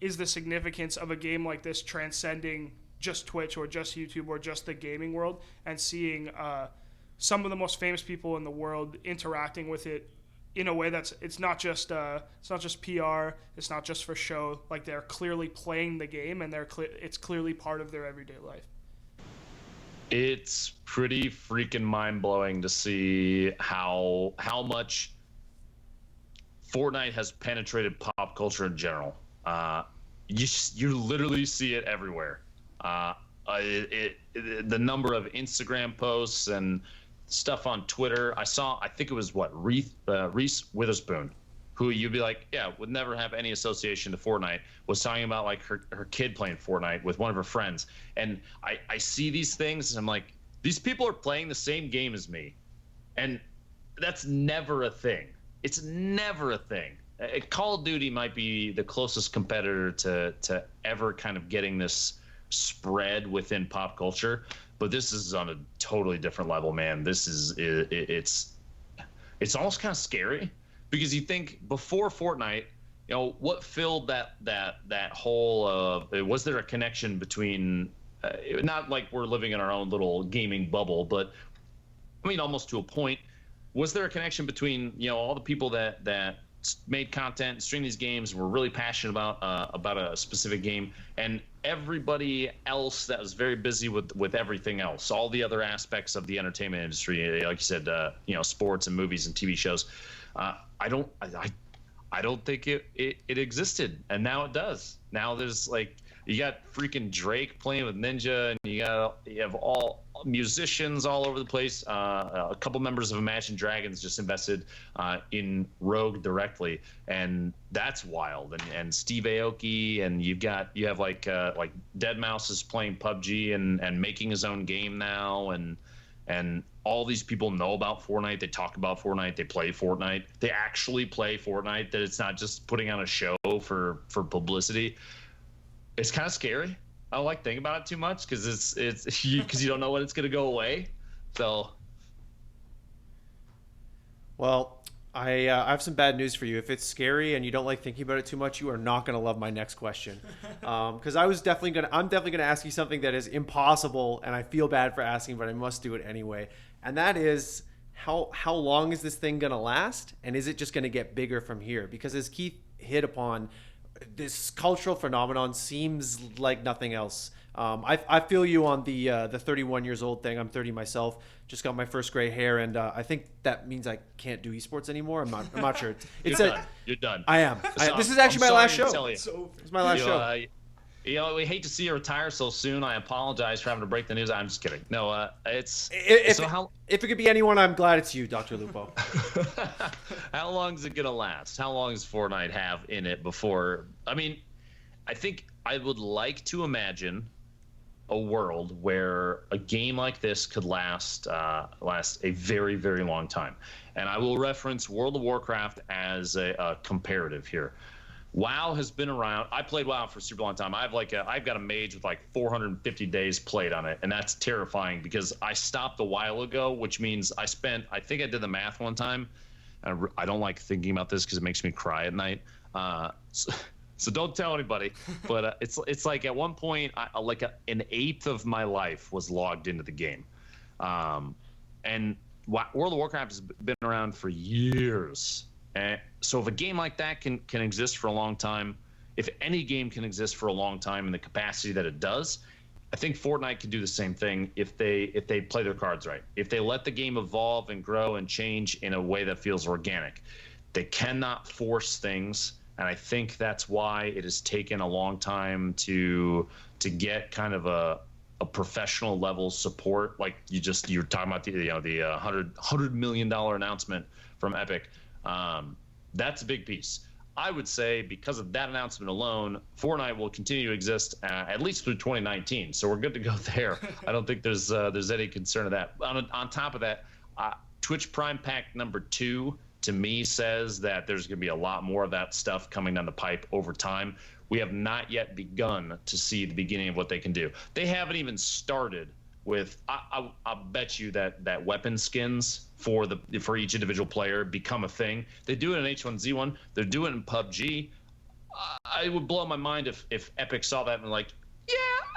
is the significance of a game like this transcending just Twitch or just YouTube or just the gaming world, and seeing some of the most famous people in the world interacting with it in a way it's not just PR, it's not just for show. Like they're clearly playing the game, and it's clearly part of their everyday life. It's pretty freaking mind-blowing to see how much Fortnite has penetrated pop culture in general. You literally see it everywhere. The number of Instagram posts and stuff on Twitter. I think it was Reese Witherspoon, who you'd be like, yeah, would never have any association to Fortnite, was talking about like her kid playing Fortnite with one of her friends. And I see these things and I'm like, these people are playing the same game as me. And that's never a thing. It's never a thing. Call of Duty might be the closest competitor to ever kind of getting this spread within pop culture, but this is on a totally different level, man. It's almost kind of scary, because you think before Fortnite, what filled that hole? Was there a connection between? Not like we're living in our own little gaming bubble, but I mean, almost to a point. Was there a connection between all the people that made content, streamed these games, were really passionate about a specific game, and everybody else that was very busy with everything else, all the other aspects of the entertainment industry, like you said, sports and movies and TV shows. I don't think it existed, and now it does. Now there's you got freaking Drake playing with Ninja, and you have all musicians all over the place. A couple members of Imagine Dragons just invested in Rogue directly, and that's wild. And Steve Aoki, and you have like Deadmau5 is playing PUBG and making his own game now, and all these people know about Fortnite. They talk about Fortnite. They play Fortnite. They actually play Fortnite. That it's not just putting on a show for publicity. It's kind of scary. I don't like thinking about it too much because because you don't know when it's going to go away. So, Well, I have some bad news for you. If it's scary and you don't like thinking about it too much, you are not going to love my next question. Because I'm definitely gonna ask you something that is impossible, and I feel bad for asking, but I must do it anyway. And that is, how long is this thing going to last, and is it just going to get bigger from here? Because as Keith hit upon, this cultural phenomenon seems like nothing else. I feel you on the 31 years old thing. I'm 30 myself. Just got my first gray hair, and I think that means I can't do esports anymore. I'm not sure. You're done. I am. So, this is actually I'm my last sorry to show. tell you. It's my last show. We hate to see you retire so soon. I apologize for having to break the news. I'm just kidding. No, it's If it could be anyone, I'm glad it's you, Dr. Lupo. How long is it gonna last? How long does Fortnite have in it before? I mean, I think I would like to imagine a world where a game like this could last a very, very long time. And I will reference World of Warcraft as a comparative here. WoW has been around. I played WoW for a super long time. I've got a mage with 450 days played on it, and that's terrifying because I stopped a while ago, which means I think I did the math one time. I don't like thinking about this because it makes me cry at night. So don't tell anybody. But it's like at one point, an eighth of my life was logged into the game, and World of Warcraft has been around for years. So if a game like that can exist for a long time, if any game can exist for a long time in the capacity that it does, I think Fortnite can do the same thing if they play their cards right. If they let the game evolve and grow and change in a way that feels organic. They cannot force things, and I think that's why it has taken a long time to get kind of a professional level support. Like you're talking about the $100 million announcement from Epic. That's a big piece. I would say because of that announcement alone, Fortnite will continue to exist at least through 2019. So we're good to go there. I don't think there's any concern of that. On top of that, Twitch Prime Pack number 2 to me says that there's going to be a lot more of that stuff coming down the pipe over time. We have not yet begun to see the beginning of what they can do. They haven't even started with. I'll bet you that weapon skins for each individual player become a thing. They do it in H1Z1. They're doing it in PUBG. I would blow my mind if Epic saw that and I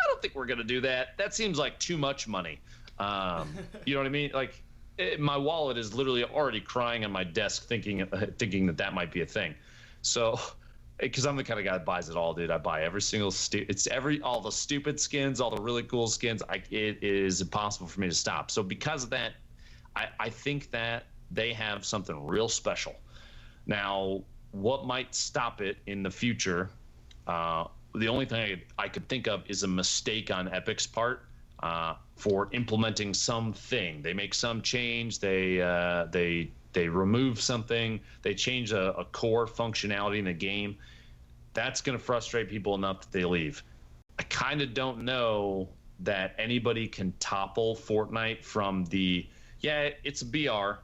don't think we're gonna do that. That seems like too much money. You know what I mean? My wallet is literally already crying on my desk thinking that might be a thing. So. Because I'm the kind of guy that buys it all, dude. I buy every single all the stupid skins, all the really cool skins. It is impossible for me to stop. So because of that, I think that they have something real special. Now, what might stop it in the future? The only thing I could think of is a mistake on Epic's part for implementing something. They make some change. They remove something. They change a core functionality in the game. That's going to frustrate people enough that they leave. I kind of don't know that anybody can topple Fortnite from it's a BR,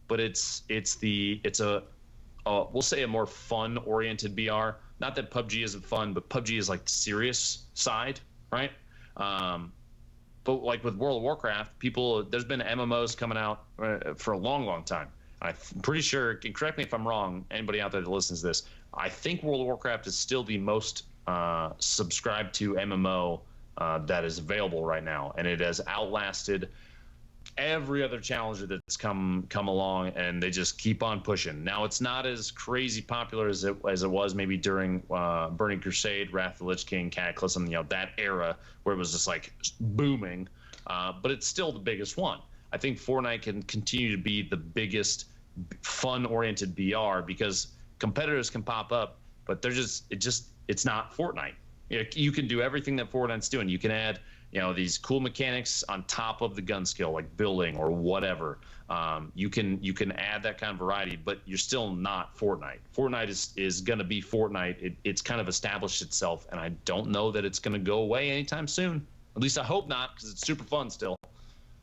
but it's we'll say a more fun oriented BR. Not that PUBG isn't fun, but PUBG is like the serious side, right? But like with World of Warcraft, there's been MMOs coming out for a long, long time. I'm pretty sure, and correct me if I'm wrong, anybody out there that listens to this, I think World of Warcraft is still the most subscribed to MMO that is available right now, and it has outlasted every other challenger that's come along, and they just keep on pushing. Now, it's not as crazy popular as it was maybe during Burning Crusade, Wrath of the Lich King, Cataclysm, that era where it was just like booming, but it's still the biggest one. I think Fortnite can continue to be the biggest fun-oriented BR because competitors can pop up, but it's not Fortnite. You can do everything that Fortnite's doing. You can add these cool mechanics on top of the gun skill, like building or whatever. You can add that kind of variety, but you're still not Fortnite. Fortnite is going to be Fortnite. It's kind of established itself, and I don't know that it's going to go away anytime soon. At least I hope not, because it's super fun still.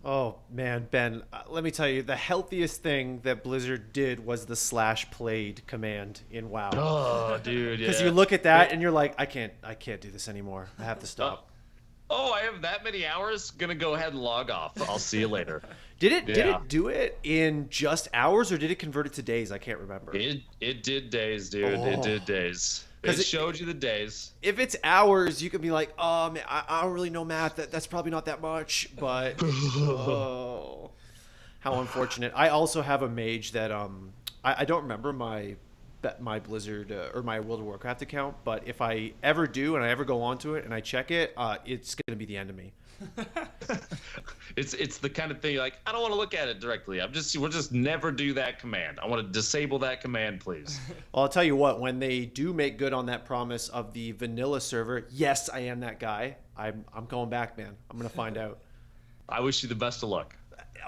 Oh, man, Ben, let me tell you, the healthiest thing that Blizzard did was the /played command in WoW. Oh, dude, yeah. Because you look at that and you're like, I can't do this anymore. I have to stop. Oh, I have that many hours? Gonna go ahead and log off. I'll see you later. Did it do it in just hours, or did it convert it to days? I can't remember. It did days, dude. Oh. It did days. It showed you the days. If it's hours, you could be like, oh, man, I don't really know math. That's probably not that much, but oh, how unfortunate. I also have a mage that I don't remember my Blizzard or my World of Warcraft account, but if I ever do and I ever go onto it and I check it, it's going to be the end of me. It's the kind of thing like, I don't want to look at it directly. We'll just never do that command. I want to disable that command, please. Well, I'll tell you what, when they do make good on that promise of the vanilla server, yes, I am that guy. I'm going back, man. I'm going to find out. I wish you the best of luck.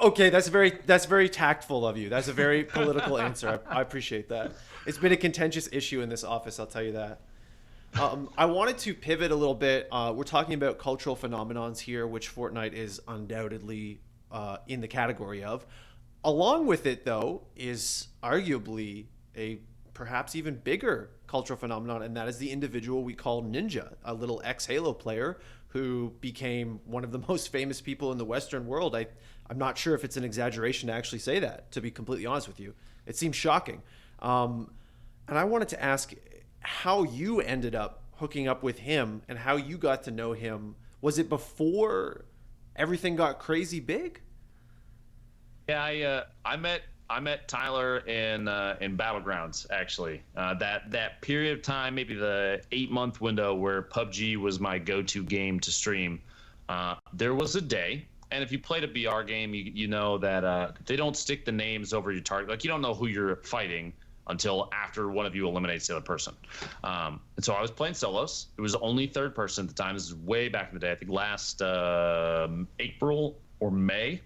Okay, that's very tactful of you. That's a very political answer. I appreciate that. It's been a contentious issue in this office, I'll tell you that. I wanted to pivot a little bit. We're talking about cultural phenomenons here, which Fortnite is undoubtedly in the category of. Along with it, though, is arguably a perhaps even bigger cultural phenomenon, and that is the individual we call Ninja, a little ex-Halo player who became one of the most famous people in the Western world. I'm not sure if it's an exaggeration to actually say that, to be completely honest with you. It seems shocking. And I wanted to ask how you ended up hooking up with him and how you got to know him. Was it before everything got crazy big? Yeah, I met Tyler in Battlegrounds, actually. That period of time, maybe the 8-month window where PUBG was my go-to game to stream. There was a day, and if you played a BR game, you know that they don't stick the names over your target. Like, you don't know who you're fighting until after one of you eliminates the other person. And so I was playing solos. It was only third person at the time. This is way back in the day. I think last April or May.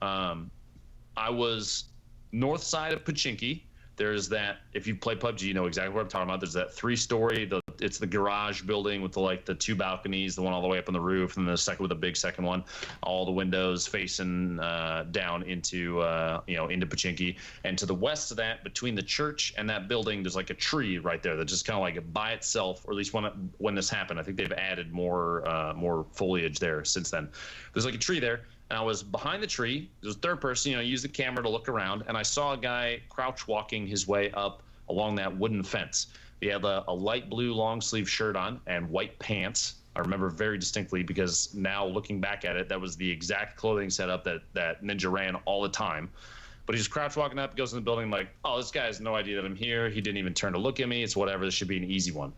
I was north side of Pachinki. There's that, if you play PUBG, you know exactly what I'm talking about. There's that 3-story, it's the garage building with the 2 balconies, the one all the way up on the roof, and the second with the big second one, all the windows facing down into Pachinki. And to the west of that, between the church and that building, there's like a tree right there that just kind of like by itself, or at least when this happened. I think they've added more foliage there since then. There's like a tree there. And I was behind the tree. It was third person, use the camera to look around, and I saw a guy crouch walking his way up along that wooden fence. He had a light blue long sleeve shirt on and white pants. I remember very distinctly because now looking back at it, that was the exact clothing setup that Ninja ran all the time. But he's crouch walking up, goes in the building like, oh, this guy has no idea that I'm here. He didn't even turn to look at me. It's whatever. This should be an easy one.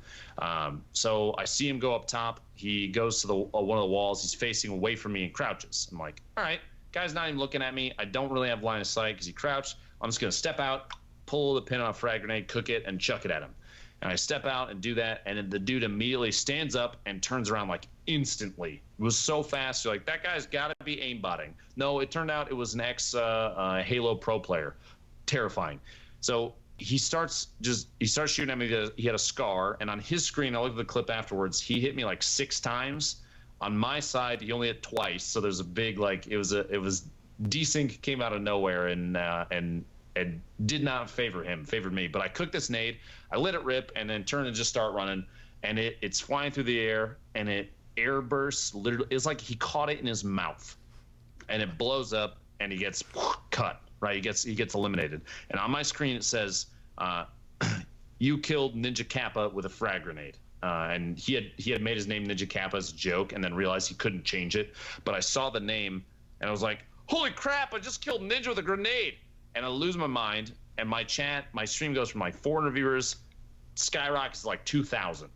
So I see him go up top. He goes to one of the walls. He's facing away from me and crouches. I'm like, all right, guy's not even looking at me. I don't really have line of sight because he crouched. I'm just going to step out, pull the pin on a frag grenade, cook it, and chuck it at him. And I step out and do that, and then the dude immediately stands up and turns around like instantly. It was so fast. You're like, that guy's got to be aimbotting. No, it turned out it was an ex-Halo pro player. Terrifying. So he starts shooting at me. He had a scar, and on his screen, I looked at the clip afterwards, he hit me like 6 times. On my side, he only hit twice. So there's a big, like, it was desync came out of nowhere and did not favor him, favored me. But I cooked this nade, I let it rip, and then turned and just start running. And it's flying through the air, and it air bursts. Literally, it's like he caught it in his mouth, and it blows up, and he gets cut. right? He gets eliminated, and on my screen it says, "You killed Ninja Kappa with a frag grenade." And he had made his name Ninja Kappa as a joke, and then realized he couldn't change it. But I saw the name, and I was like, "Holy crap! I just killed Ninja with a grenade!" And I lose my mind, and my stream goes from like 400 viewers, skyrockets to like 2,000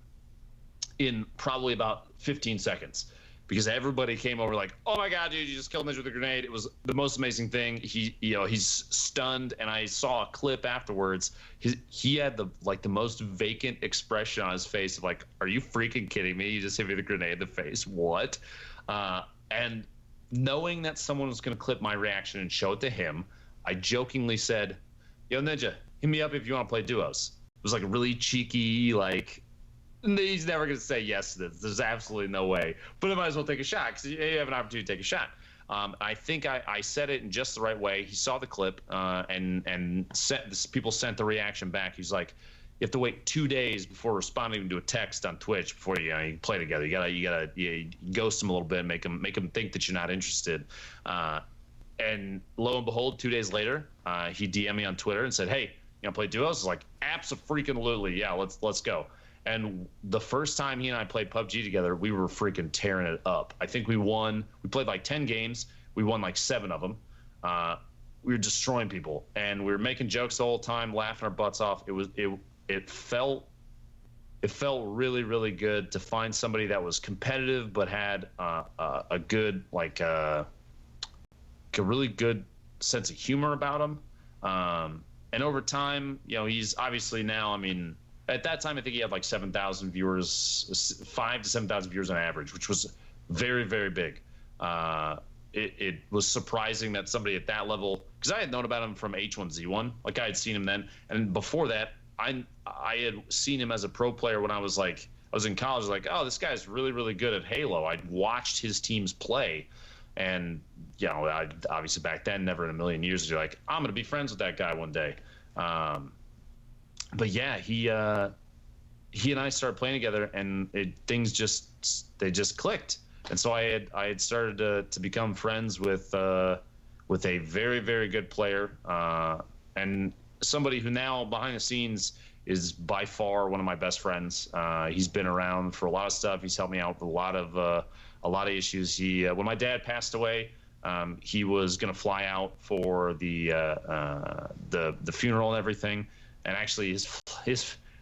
in probably about 15 seconds. Because everybody came over like, "Oh my god, dude, you just killed Ninja with a grenade." It was the most amazing thing. He's stunned, and I saw a clip afterwards. He had the most vacant expression on his face of like, "Are you freaking kidding me? You just hit me with a grenade in the face. What?" And knowing that someone was going to clip my reaction and show it to him, I jokingly said, "Yo, Ninja, hit me up if you want to play duos." It was like a really cheeky, like, he's never going to say yes to this. There's absolutely no way. But I might as well take a shot because you have an opportunity to take a shot. I think I said it in just the right way. He saw the clip and people sent the reaction back. He's like, "You have to wait 2 days before responding to a text on Twitch before you play together. You gotta ghost him a little bit, make him think that you're not interested." And lo and behold, 2 days later, he DM'd me on Twitter and said, "Hey, you want to play duos?" I was like, "Abso-freaking-lutely, yeah, let's go." And the first time he and I played PUBG together, we were freaking tearing it up. I think we played like 10 games. We won like 7 of them. We were destroying people, and we were making jokes the whole time, laughing our butts off. It felt really, really good to find somebody that was competitive but had a good, like, a really good sense of humor about him. And over time, he's obviously now, I mean, at that time, I think he had like 7,000 viewers, 5,000 to 7,000 viewers on average, which was very, very big. It was surprising that somebody at that level, because I had known about him from H1Z1, like I had seen him then, and before that, I had seen him as a pro player when I was in college. Like, oh, this guy's really, really good at Halo. I'd watched his teams play, and I obviously back then, never in a million years, you're like, I'm gonna be friends with that guy one day. But yeah, he and I started playing together, and things just clicked. And so I had started to become friends with a very, very good player, and somebody who now behind the scenes is by far one of my best friends. He's been around for a lot of stuff. He's helped me out with a lot of issues. When my dad passed away, he was gonna fly out for the funeral and everything. And actually,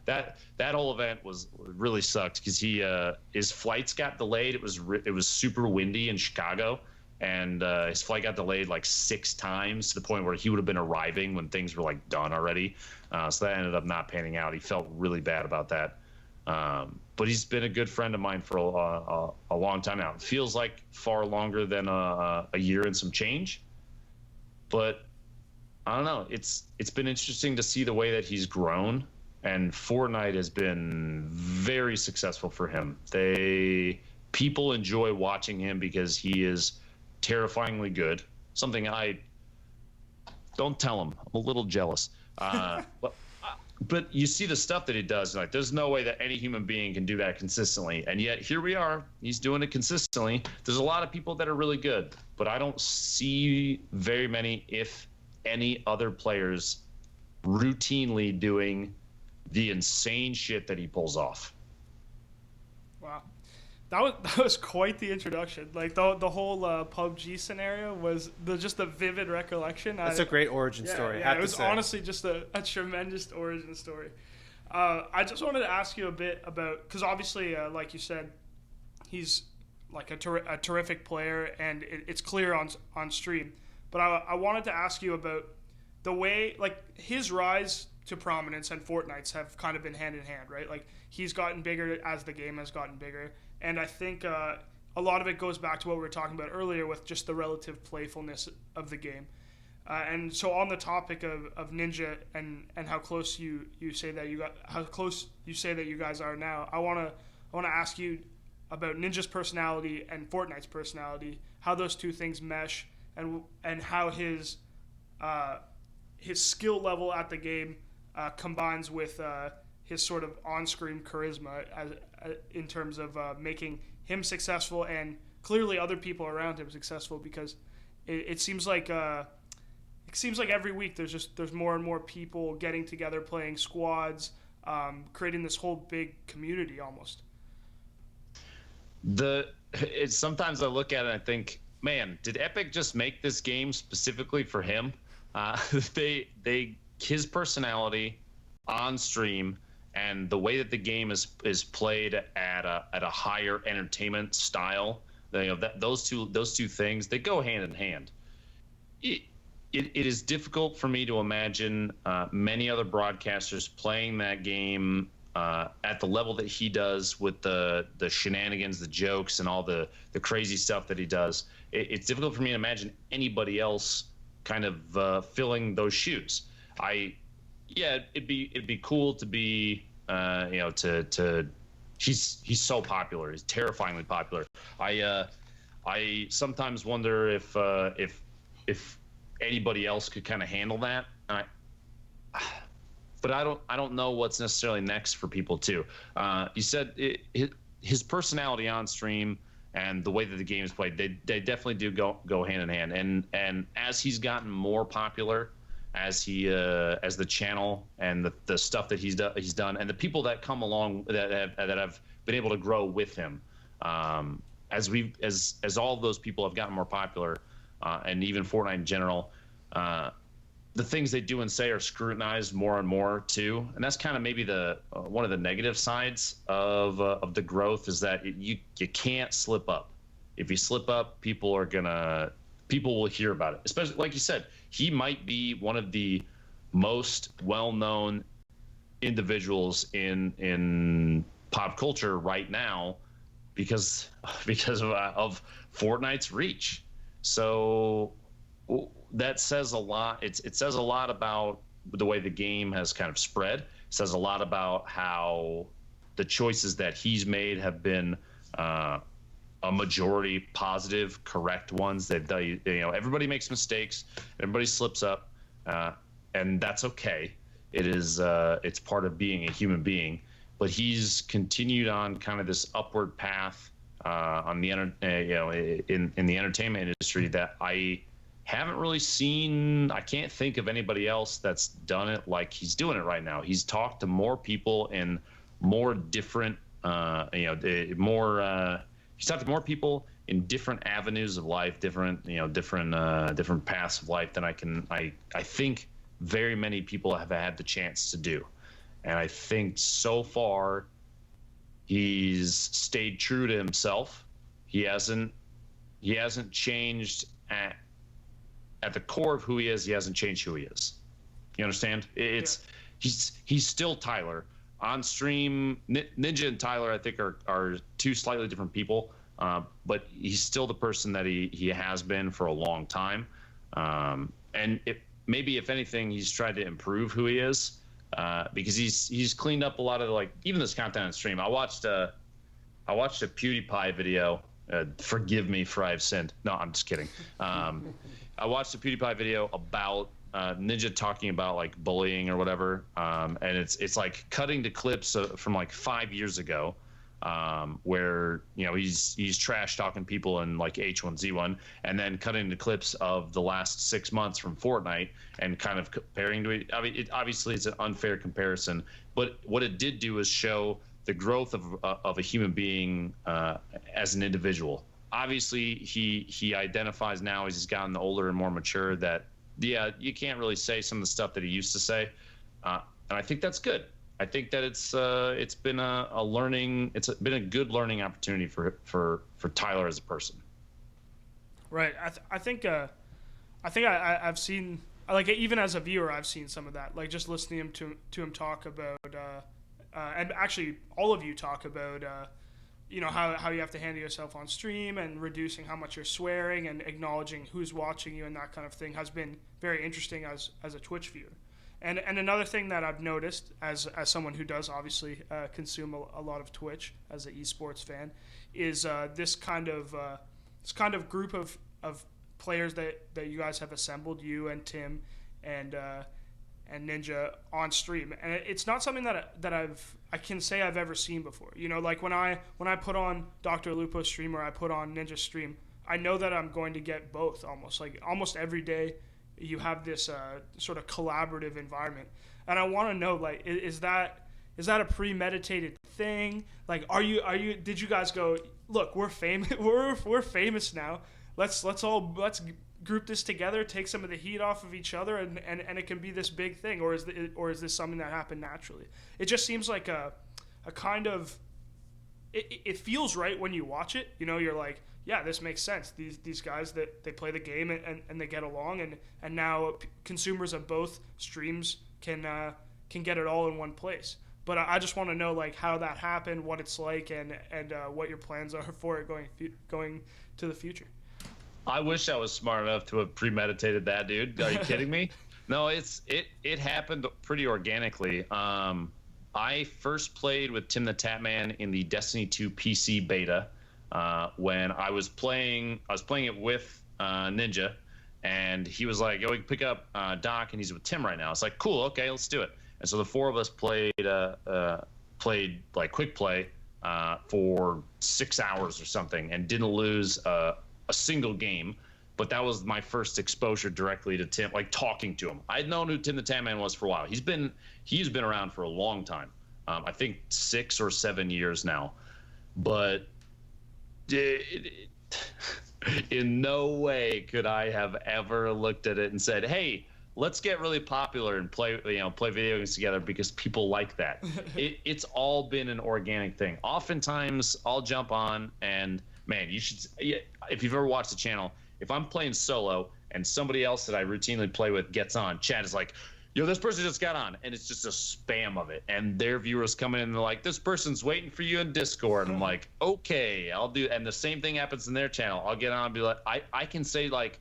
that whole event was really sucked because his flights got delayed. It was super windy in Chicago, and his flight got delayed like 6 times to the point where he would have been arriving when things were like done already. So that ended up not panning out. He felt really bad about that. But he's been a good friend of mine for a long time now. It feels like far longer than a year and some change, but I don't know. It's been interesting to see the way that he's grown, and Fortnite has been very successful for him. People enjoy watching him because he is terrifyingly good. Something I don't tell him. I'm a little jealous. But you see the stuff that he does, like there's no way that any human being can do that consistently. And yet here we are, he's doing it consistently. There's a lot of people that are really good, but I don't see very many, if any, other players routinely doing the insane shit that he pulls off. Wow. That was quite the introduction. Like the whole PUBG scenario was just a vivid recollection. That's a great origin story. Yeah, it was honestly just a tremendous origin story. I just wanted to ask you a bit about, because obviously, like you said, he's like a terrific player, and it's clear on stream. But I wanted to ask you about the way, like, his rise to prominence and Fortnite's have kind of been hand in hand, right? Like, he's gotten bigger as the game has gotten bigger. And I think a lot of it goes back to what we were talking about earlier with just the relative playfulness of the game. And so on the topic of Ninja and how close you say that you guys are now, I want to ask you about Ninja's personality and Fortnite's personality, how those two things mesh, and how his skill level at the game combines with his sort of on-screen charisma in terms of making him successful and clearly other people around him successful, because it seems like it seems like every week there's more and more people getting together, playing squads, creating this whole big community almost. It's sometimes I look at it and I think, man, did Epic just make this game specifically for him? His personality on stream and the way that the game is played at a higher entertainment style, those two things, they go hand in hand. It is difficult for me to imagine many other broadcasters playing that game at the level that he does, with the shenanigans, the jokes, and all the crazy stuff that he does. It's difficult for me to imagine anybody else kind of filling those shoes. It'd be cool to be he's so popular. He's terrifyingly popular. I sometimes wonder if anybody else could kind of handle that. But I don't know what's necessarily next for people too. You said his personality on stream and the way that the game is played, they definitely do go hand in hand. And as he's gotten more popular, as the channel and the stuff that he's done, and the people that come along that have been able to grow with him, as all of those people have gotten more popular, and even Fortnite in general, the things they do and say are scrutinized more and more too. And that's kind of maybe the one of the negative sides of the growth, is that you can't slip up. If you slip up, people will hear about it. Especially, like you said, he might be one of the most well-known individuals in pop culture right now because of Fortnite's reach. So that says a lot. It says a lot about the way the game has kind of spread. It says a lot about how the choices that he's made have been a majority positive, correct ones. That everybody makes mistakes, everybody slips up, and that's okay. It's part of being a human being. But he's continued on kind of this upward path on the in the entertainment industry that I haven't really seen. I can't think of anybody else that's done it like he's doing it right now. He's talked to more people in more different, he's talked to more people in different avenues of life, different paths of life than I think very many people have had the chance to do. And I think so far he's stayed true to himself. He hasn't changed at the core of who he is. He hasn't changed who he is. You understand? He's still Tyler. On stream, Ninja and Tyler, I think, are two slightly different people, but he's still the person that he has been for a long time. And maybe if anything, he's tried to improve who he is, because he's cleaned up a lot of even this content on stream. I watched a PewDiePie video. Forgive me for I've sinned. No, I'm just kidding. I watched a PewDiePie video about Ninja talking about bullying or whatever, and it's cutting to clips from 5 years ago, where he's trash talking people in H1Z1, and then cutting to clips of the last 6 months from Fortnite and kind of comparing to it. I mean, obviously it's an unfair comparison, but what it did do is show the growth of a human being as an individual. Obviously, he identifies now as he's gotten older and more mature that, you can't really say some of the stuff that he used to say, and I think that's good. I think that it's been a learning. It's been a good learning opportunity for Tyler as a person. Right. I think I've seen, even as a viewer, I've seen some of that. Just listening to him talk about, and actually all of you talk about, how you have to handle yourself on stream and reducing how much you're swearing and acknowledging who's watching you and that kind of thing has been very interesting as a Twitch viewer. And another thing that I've noticed as someone who does obviously consume a lot of Twitch as an eSports fan is this kind of group of players that you guys have assembled, you and Tim and Ninja, on stream, and it's not something that I can say I've ever seen before. When I put on DrLupo stream or I put on Ninja stream, I know that I'm going to get both almost every day. you have this sort of collaborative environment. And I want to know, like, is that a premeditated thing? Like, did you guys go, look, we're famous, we're famous now. Let's group this together, take some of the heat off of each other, and it can be this big thing, or is this something that happened naturally? It just seems like a kind of, it feels right when you watch it. You know, you're like, yeah, this makes sense. These guys, that they play the game and they get along, and now consumers of both streams can get it all in one place. But I just want to know, like, how that happened, what it's like, and what your plans are for it going to the future. I wish I was smart enough to have premeditated that, dude. Are you kidding me? No, it happened pretty organically. I first played with Timthetatman in the Destiny 2 PC beta when I was playing it with Ninja, and he was like, "Yo, we can pick up Doc, and he's with Tim right now." It's like, cool, okay, let's do it. And so the four of us played like quick play for 6 hours or something, and didn't lose a single game. But that was my first exposure directly to Tim, like talking to him. I'd known who Timthetatman was for a while. He's been around for a long time. I think 6 or 7 years now. But in no way could I have ever looked at it and said, "Hey, let's get really popular and play video games together because people like that." It's all been an organic thing. Oftentimes, I'll jump on and, man, you should, if you've ever watched the channel, if I'm playing solo and somebody else that I routinely play with gets on, chat is like, "Yo, this person just got on," and it's just a spam of it, and their viewers come in and they're like, "This person's waiting for you in Discord," and I'm like, "Okay, I'll do," and the same thing happens in their channel. I'll get on and be like, I can say like,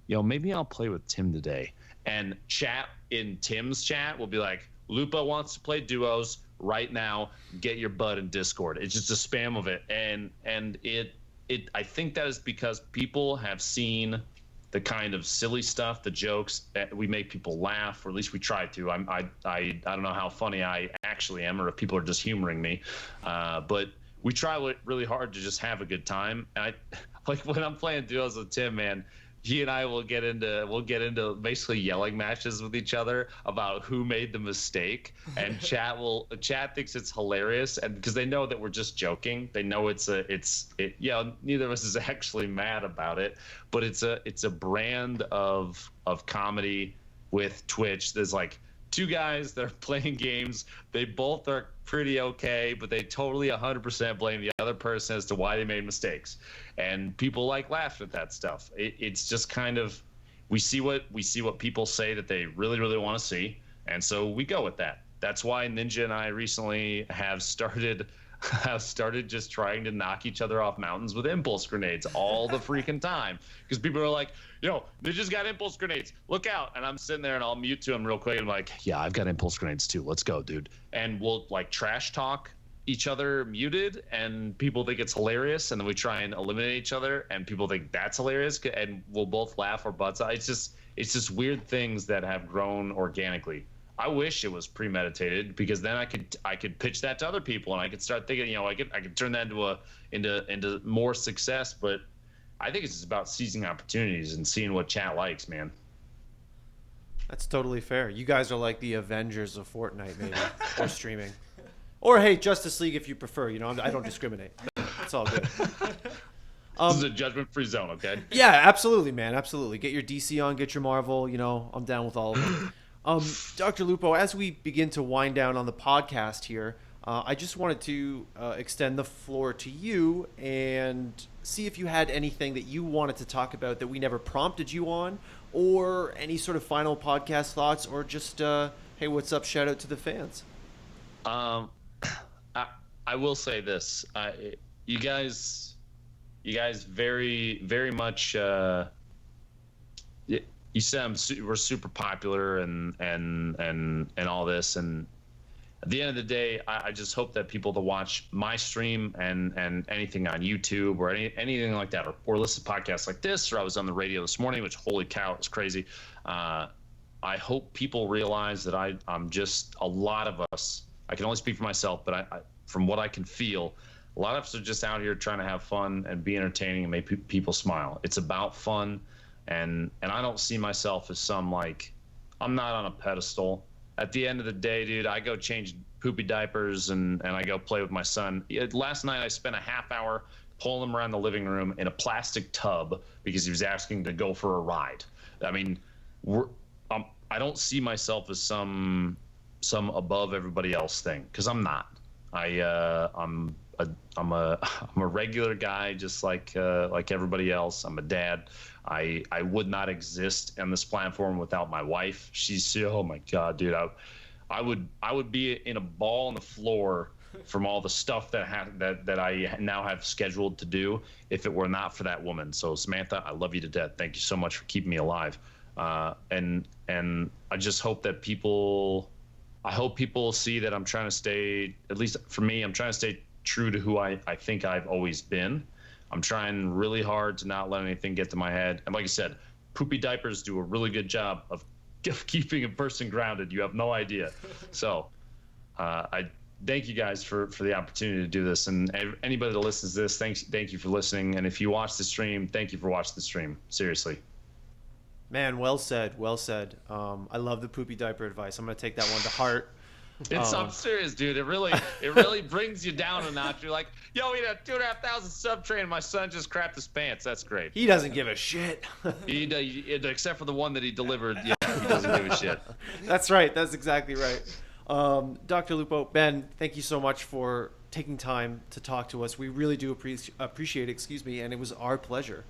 "Yo, maybe I'll play with Tim today," and chat in Tim's chat will be like, "Lupo wants to play duos right now, get your butt in Discord." It's just a spam of it, and it I think that is because people have seen the kind of silly stuff, the jokes that we make people laugh, or at least we try to. I don't know how funny I actually am, or if people are just humoring me, but we try really hard to just have a good time. And like when I'm playing duos with Tim, man, he and I will get into basically yelling matches with each other about who made the mistake, and chat thinks it's hilarious, and because they know that we're just joking, they know neither of us is actually mad about it, but it's a brand of comedy with Twitch. There's like two guys that are playing games. They both are pretty okay, but they totally 100% blame the other person as to why they made mistakes. And people like laugh at that stuff. It's just kind of, we see what people say that they really, really want to see, and so we go with that. That's why Ninja and I recently have started just trying to knock each other off mountains with impulse grenades all the freaking time, because people are like, "Yo, Ninja's got impulse grenades, look out!" And I'm sitting there and I'll mute to him real quick and I'm like, "Yeah, I've got impulse grenades too, let's go, dude." And we'll like trash talk each other muted, and people think it's hilarious, and then we try and eliminate each other, and people think that's hilarious, and we'll both laugh our butts out. It's just weird things that have grown organically. I wish it was premeditated, because then I could pitch that to other people, and I could start thinking, I could turn that into more success. But I think it's just about seizing opportunities and seeing what chat likes, man. That's totally fair. You guys are like the Avengers of Fortnite, maybe, or streaming. Or, hey, Justice League if you prefer. I don't discriminate. It's all good. This is a judgment-free zone, okay? Yeah, absolutely, man. Absolutely. Get your DC on, get your Marvel. I'm down with all of them. Dr. Lupo, as we begin to wind down on the podcast here, I just wanted to extend the floor to you and see if you had anything that you wanted to talk about that we never prompted you on, or any sort of final podcast thoughts, or just, hey, what's up, shout out to the fans. I will say this. You guys very, very much, you said we're super popular and all this, and at the end of the day, I just hope that people that watch my stream and anything on YouTube or anything like that, or listen to podcasts like this, or I was on the radio this morning, which, holy cow, it's crazy. I hope people realize that I'm just, a lot of us, I can only speak for myself, but I from what I can feel, a lot of us are just out here trying to have fun and be entertaining and make people smile. It's about fun. and I don't see myself as some like, I'm not on a pedestal. At the end of the day, dude, I go change poopy diapers and I go play with my son. Last night I spent a half hour pulling him around the living room in a plastic tub because he was asking to go for a ride. I mean, I don't see myself as some above everybody else thing, because I'm not. I'm a regular guy, just like everybody else. I'm a dad. I would not exist on this platform without my wife. She's, oh my God, dude. I would be in a ball on the floor from all the stuff that I now have scheduled to do if it were not for that woman. So Samantha, I love you to death. Thank you so much for keeping me alive. And I just hope that people see that I'm trying to stay, at least for me, I'm trying to stay true to who I think I've always been. I'm trying really hard to not let anything get to my head. And like I said, poopy diapers do a really good job of keeping a person grounded. You have no idea. So I thank you guys for the opportunity to do this. And anybody that listens to this, thank you for listening. And if you watch the stream, thank you for watching the stream. Seriously. Man, well said. Well said. I love the poopy diaper advice. I'm going to take that one to heart. I'm serious, dude. It really brings you down a notch. You're like, yo, we had 2,500 sub train. My son just crapped his pants. That's great. He doesn't give a shit. He except for the one that he delivered. Yeah, he doesn't give a shit. That's right. That's exactly right. Dr. Lupo, Ben, thank you so much for taking time to talk to us. We really do appreciate it. Excuse me, and it was our pleasure.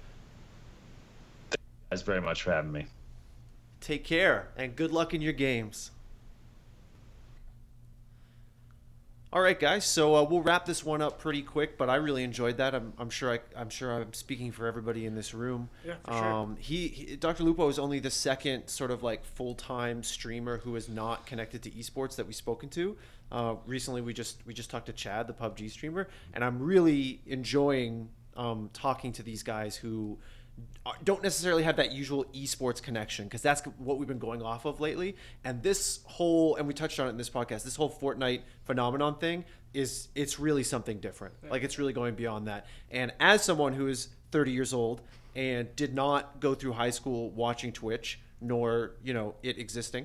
Thank you guys very much for having me. Take care and good luck in your games. All right, guys. So we'll wrap this one up pretty quick, but I really enjoyed that. I'm sure I'm speaking for everybody in this room. Yeah, for sure. He Dr. Lupo is only the second sort of like full-time streamer who is not connected to esports that we've spoken to. Recently, we just talked to Chad, the PUBG streamer, and I'm really enjoying talking to these guys who don't necessarily have that usual esports connection, because that's what we've been going off of lately. And this whole, and we touched on it in this podcast, this whole Fortnite phenomenon thing it's really something different. Yeah. Like, it's really going beyond that. And as someone who is 30 years old and did not go through high school watching Twitch, nor it existing,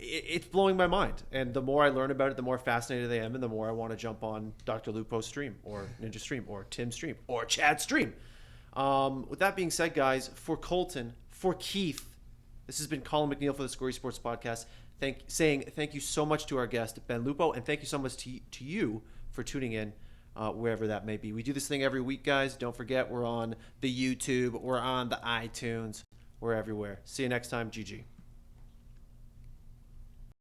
it's blowing my mind. And the more I learn about it, the more fascinated I am, and the more I want to jump on Dr. Lupo's stream, or Ninja stream, or Tim's stream, or Chad's stream. With that being said, guys, for Colton, for Keith, this has been Colin McNeil for the theScore eSports podcast, saying thank you so much to our guest, Ben Lupo, and thank you so much to you for tuning in, wherever that may be. We do this thing every week, guys. Don't forget, we're on the YouTube, we're on the iTunes, we're everywhere. See you next time. GG.